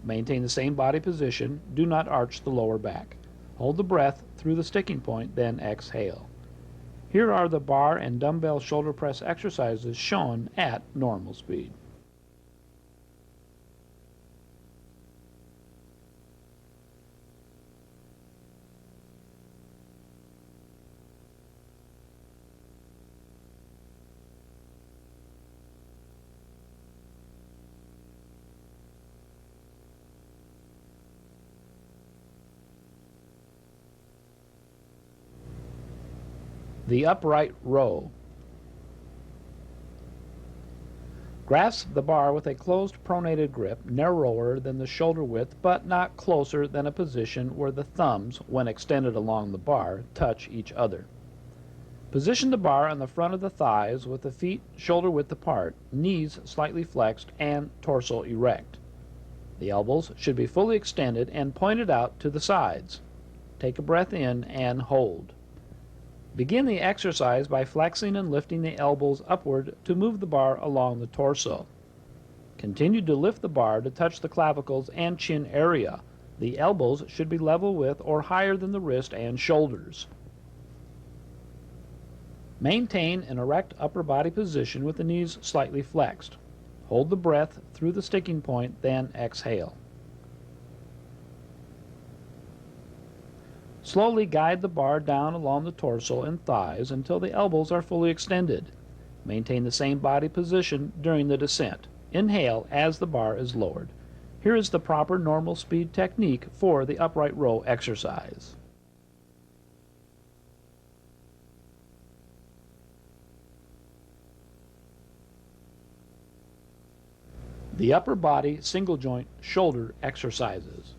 Maintain the same body position. Do not arch the lower back. Hold the breath through the sticking point, then exhale. Here are the bar and dumbbell shoulder press exercises shown at normal speed. The upright row. Grasp the bar with a closed pronated grip, narrower than the shoulder width, but not closer than a position where the thumbs, when extended along the bar, touch each other. Position the bar on the front of the thighs with the feet shoulder width apart, knees slightly flexed, and torso erect. The elbows should be fully extended and pointed out to the sides. Take a breath in and hold. Begin the exercise by flexing and lifting the elbows upward to move the bar along the torso. Continue to lift the bar to touch the clavicles and chin area. The elbows should be level with or higher than the wrist and shoulders. Maintain an erect upper body position with the knees slightly flexed. Hold the breath through the sticking point, then exhale. Slowly guide the bar down along the torso and thighs until the elbows are fully extended. Maintain the same body position during the descent. Inhale as the bar is lowered. Here is the proper normal speed technique for the upright row exercise. The upper body single joint shoulder exercises,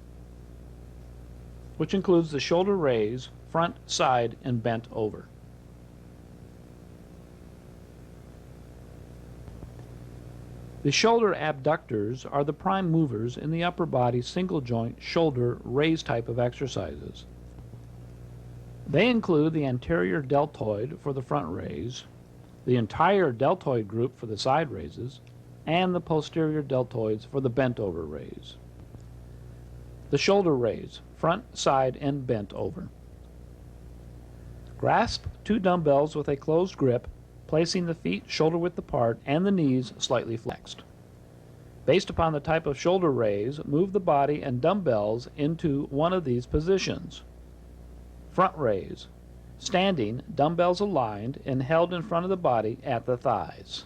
which includes the shoulder raise, front, side, and bent over. The shoulder abductors are the prime movers in the upper body single joint shoulder raise type of exercises. They include the anterior deltoid for the front raise, the entire deltoid group for the side raises, and the posterior deltoids for the bent over raise. The shoulder raise, front, side, and bent over. Grasp two dumbbells with a closed grip, placing the feet shoulder width apart and the knees slightly flexed. Based upon the type of shoulder raise, move the body and dumbbells into one of these positions. Front raise, standing, dumbbells aligned and held in front of the body at the thighs.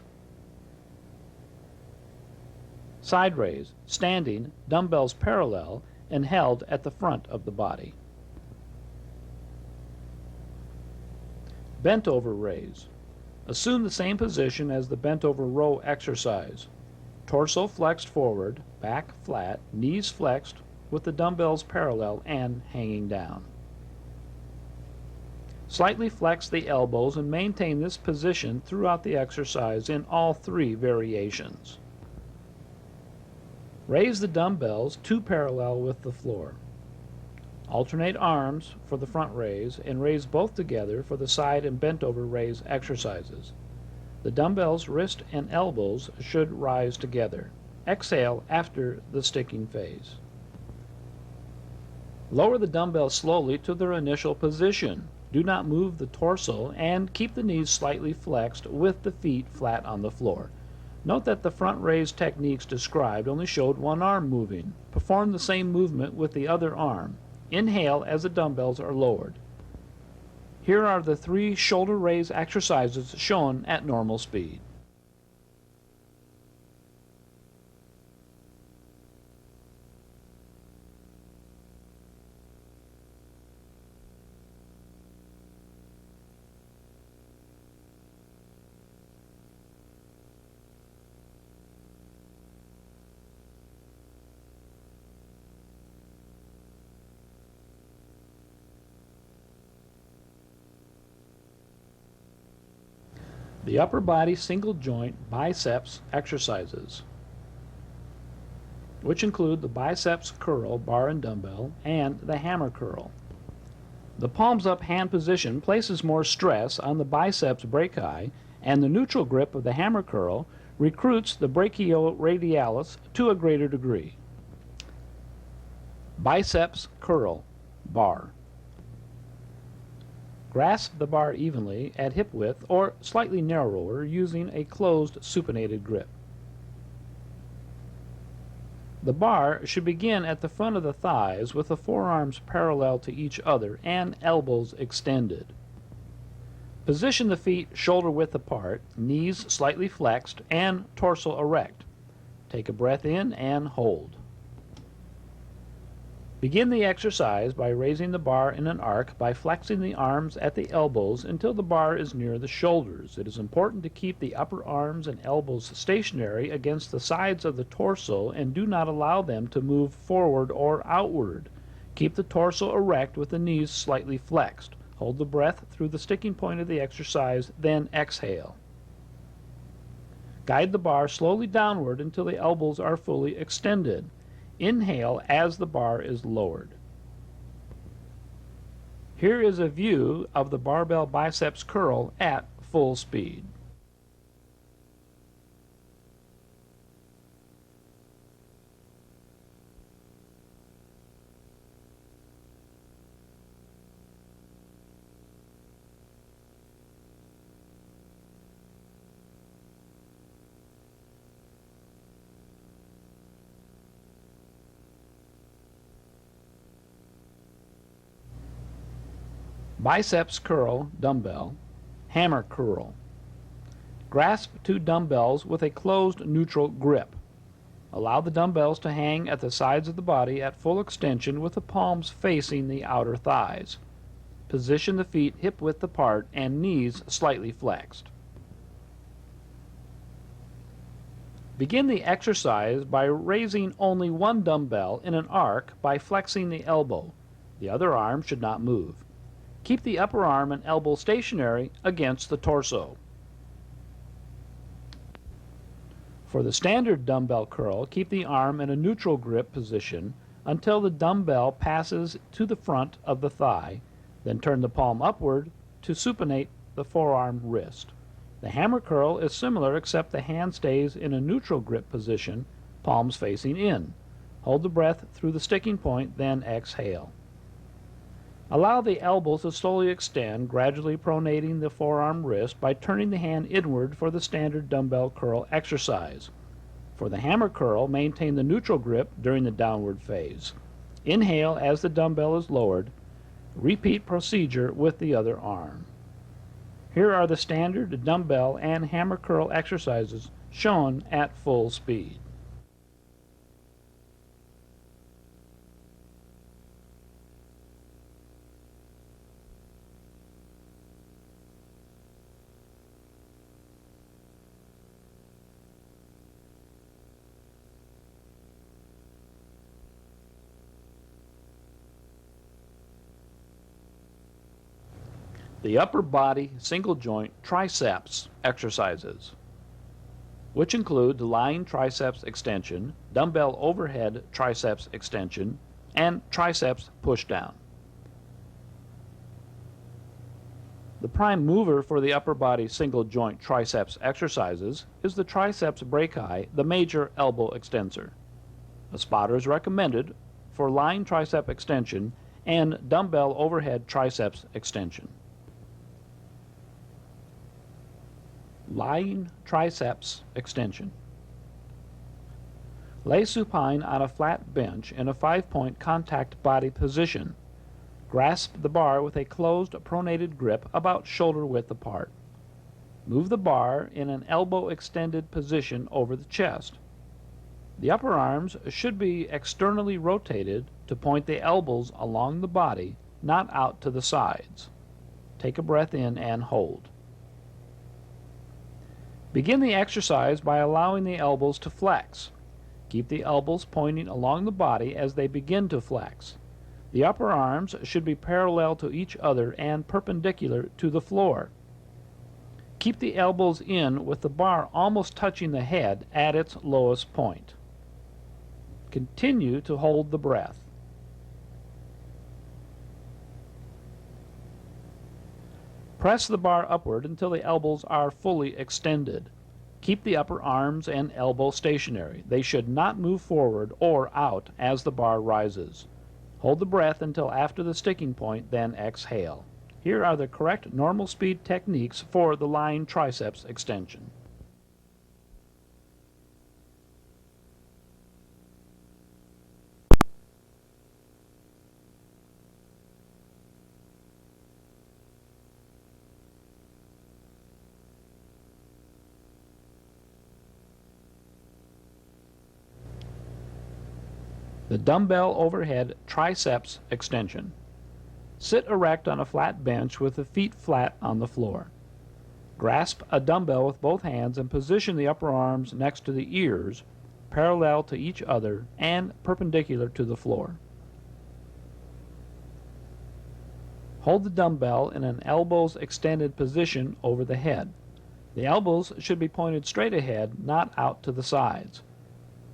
Side raise, standing, dumbbells parallel and held at the front of the body. Bent over raise. Assume the same position as the bent over row exercise. Torso flexed forward, back flat, knees flexed with the dumbbells parallel and hanging down. Slightly flex the elbows and maintain this position throughout the exercise in all three variations. Raise the dumbbells two parallel with the floor. Alternate arms for the front raise and raise both together for the side and bent over raise exercises. The dumbbells, wrist, and elbows should rise together. Exhale after the sticking phase. Lower the dumbbells slowly to their initial position. Do not move the torso and keep the knees slightly flexed with the feet flat on the floor. Note that the front raise techniques described only showed one arm moving. Perform the same movement with the other arm. Inhale as the dumbbells are lowered. Here are the three shoulder raise exercises shown at normal speed. The upper body single joint biceps exercises, which include the biceps curl bar and dumbbell and the hammer curl. The palms up hand position places more stress on the biceps brachii, and the neutral grip of the hammer curl recruits the brachioradialis to a greater degree. Biceps curl bar. Grasp the bar evenly at hip width or slightly narrower using a closed supinated grip. The bar should begin at the front of the thighs with the forearms parallel to each other and elbows extended. Position the feet shoulder width apart, knees slightly flexed, and torso erect. Take a breath in and hold. Begin the exercise by raising the bar in an arc by flexing the arms at the elbows until the bar is near the shoulders. It is important to keep the upper arms and elbows stationary against the sides of the torso and do not allow them to move forward or outward. Keep the torso erect with the knees slightly flexed. Hold the breath through the sticking point of the exercise, then exhale. Guide the bar slowly downward until the elbows are fully extended. Inhale as the bar is lowered. Here is a view of the barbell biceps curl at full speed. Biceps curl dumbbell, hammer curl. Grasp two dumbbells with a closed neutral grip. Allow the dumbbells to hang at the sides of the body at full extension with the palms facing the outer thighs. Position the feet hip width apart and knees slightly flexed. Begin the exercise by raising only one dumbbell in an arc by flexing the elbow. The other arm should not move. Keep the upper arm and elbow stationary against the torso. For the standard dumbbell curl, keep the arm in a neutral grip position until the dumbbell passes to the front of the thigh, then turn the palm upward to supinate the forearm wrist. The hammer curl is similar except the hand stays in a neutral grip position, palms facing in. Hold the breath through the sticking point, then exhale. Allow the elbows to slowly extend, gradually pronating the forearm wrist by turning the hand inward for the standard dumbbell curl exercise. For the hammer curl, maintain the neutral grip during the downward phase. Inhale as the dumbbell is lowered. Repeat procedure with the other arm. Here are the standard dumbbell and hammer curl exercises shown at full speed. The upper body single joint triceps exercises, which include the lying triceps extension, dumbbell overhead triceps extension, and triceps pushdown. The prime mover for the upper body single joint triceps exercises is the triceps brachii, the major elbow extensor. A spotter is recommended for lying tricep extension and dumbbell overhead triceps extension. Lying triceps extension. Lay supine on a flat bench in a 5-point contact body position. Grasp the bar with a closed pronated grip about shoulder width apart. Move the bar in an elbow extended position over the chest. The upper arms should be externally rotated to point the elbows along the body, not out to the sides. Take a breath in and hold. Begin the exercise by allowing the elbows to flex. Keep the elbows pointing along the body as they begin to flex. The upper arms should be parallel to each other and perpendicular to the floor. Keep the elbows in with the bar almost touching the head at its lowest point. Continue to hold the breath. Press the bar upward until the elbows are fully extended. Keep the upper arms and elbow stationary. They should not move forward or out as the bar rises. Hold the breath until after the sticking point, then exhale. Here are the correct normal speed techniques for the lying triceps extension. The dumbbell overhead triceps extension. Sit erect on a flat bench with the feet flat on the floor. Grasp a dumbbell with both hands and position the upper arms next to the ears, parallel to each other and perpendicular to the floor. Hold the dumbbell in an elbows extended position over the head. The elbows should be pointed straight ahead, not out to the sides.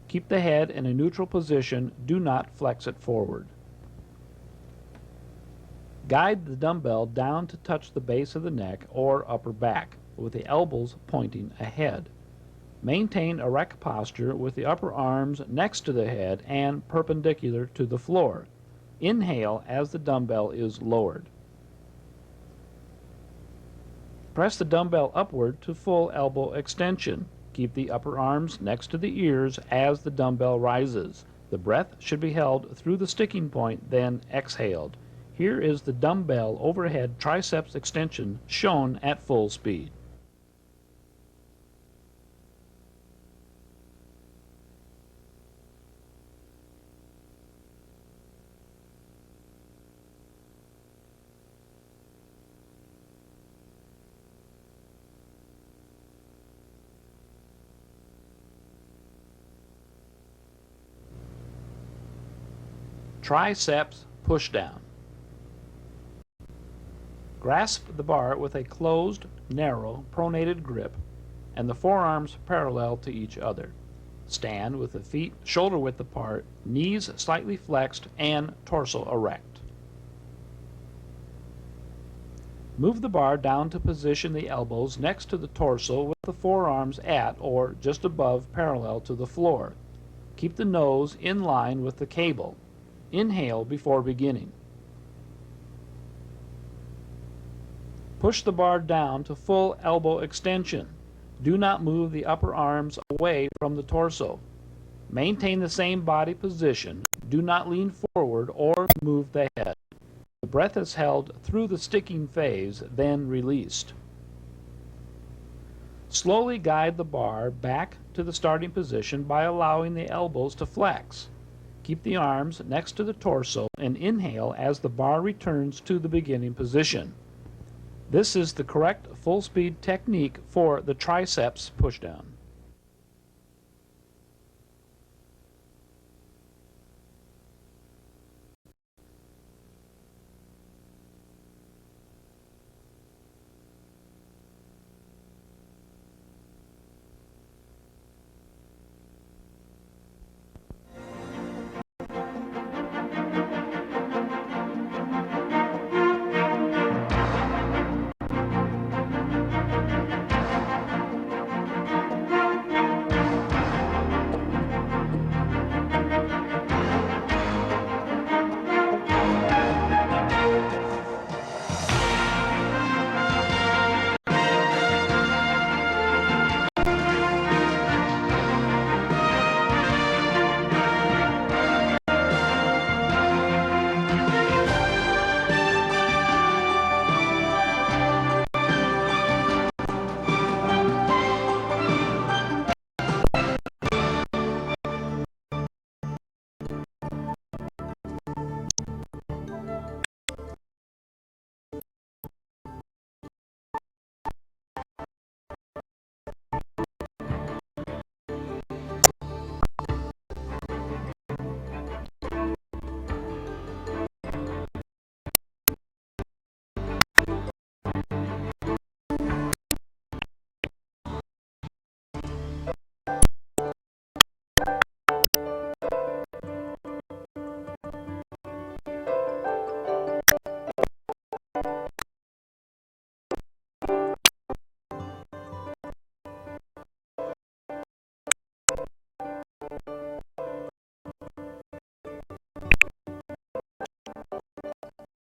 Keep the head in a neutral position. Do not flex it forward. Guide the dumbbell down to touch the base of the neck or upper back, with the elbows pointing ahead. Maintain erect posture with the upper arms next to the head and perpendicular to the floor. Inhale as the dumbbell is lowered. Press the dumbbell upward to full elbow extension. Keep the upper arms next to the ears as the dumbbell rises. The breath should be held through the sticking point, then exhaled. Here is the dumbbell overhead triceps extension shown at full speed. Triceps pushdown. Grasp the bar with a closed, narrow, pronated grip and the forearms parallel to each other. Stand with the feet shoulder width apart, knees slightly flexed, and torso erect. Move the bar down to position the elbows next to the torso with the forearms at or just above parallel to the floor. Keep the nose in line with the cable. Inhale before beginning. Push the bar down to full elbow extension. Do not move the upper arms away from the torso. Maintain the same body position. Do not lean forward or move the head. The breath is held through the sticking phase, then released. Slowly guide the bar back to the starting position by allowing the elbows to flex. Keep the arms next to the torso and inhale as the bar returns to the beginning position. This is the correct full speed technique for the triceps pushdown.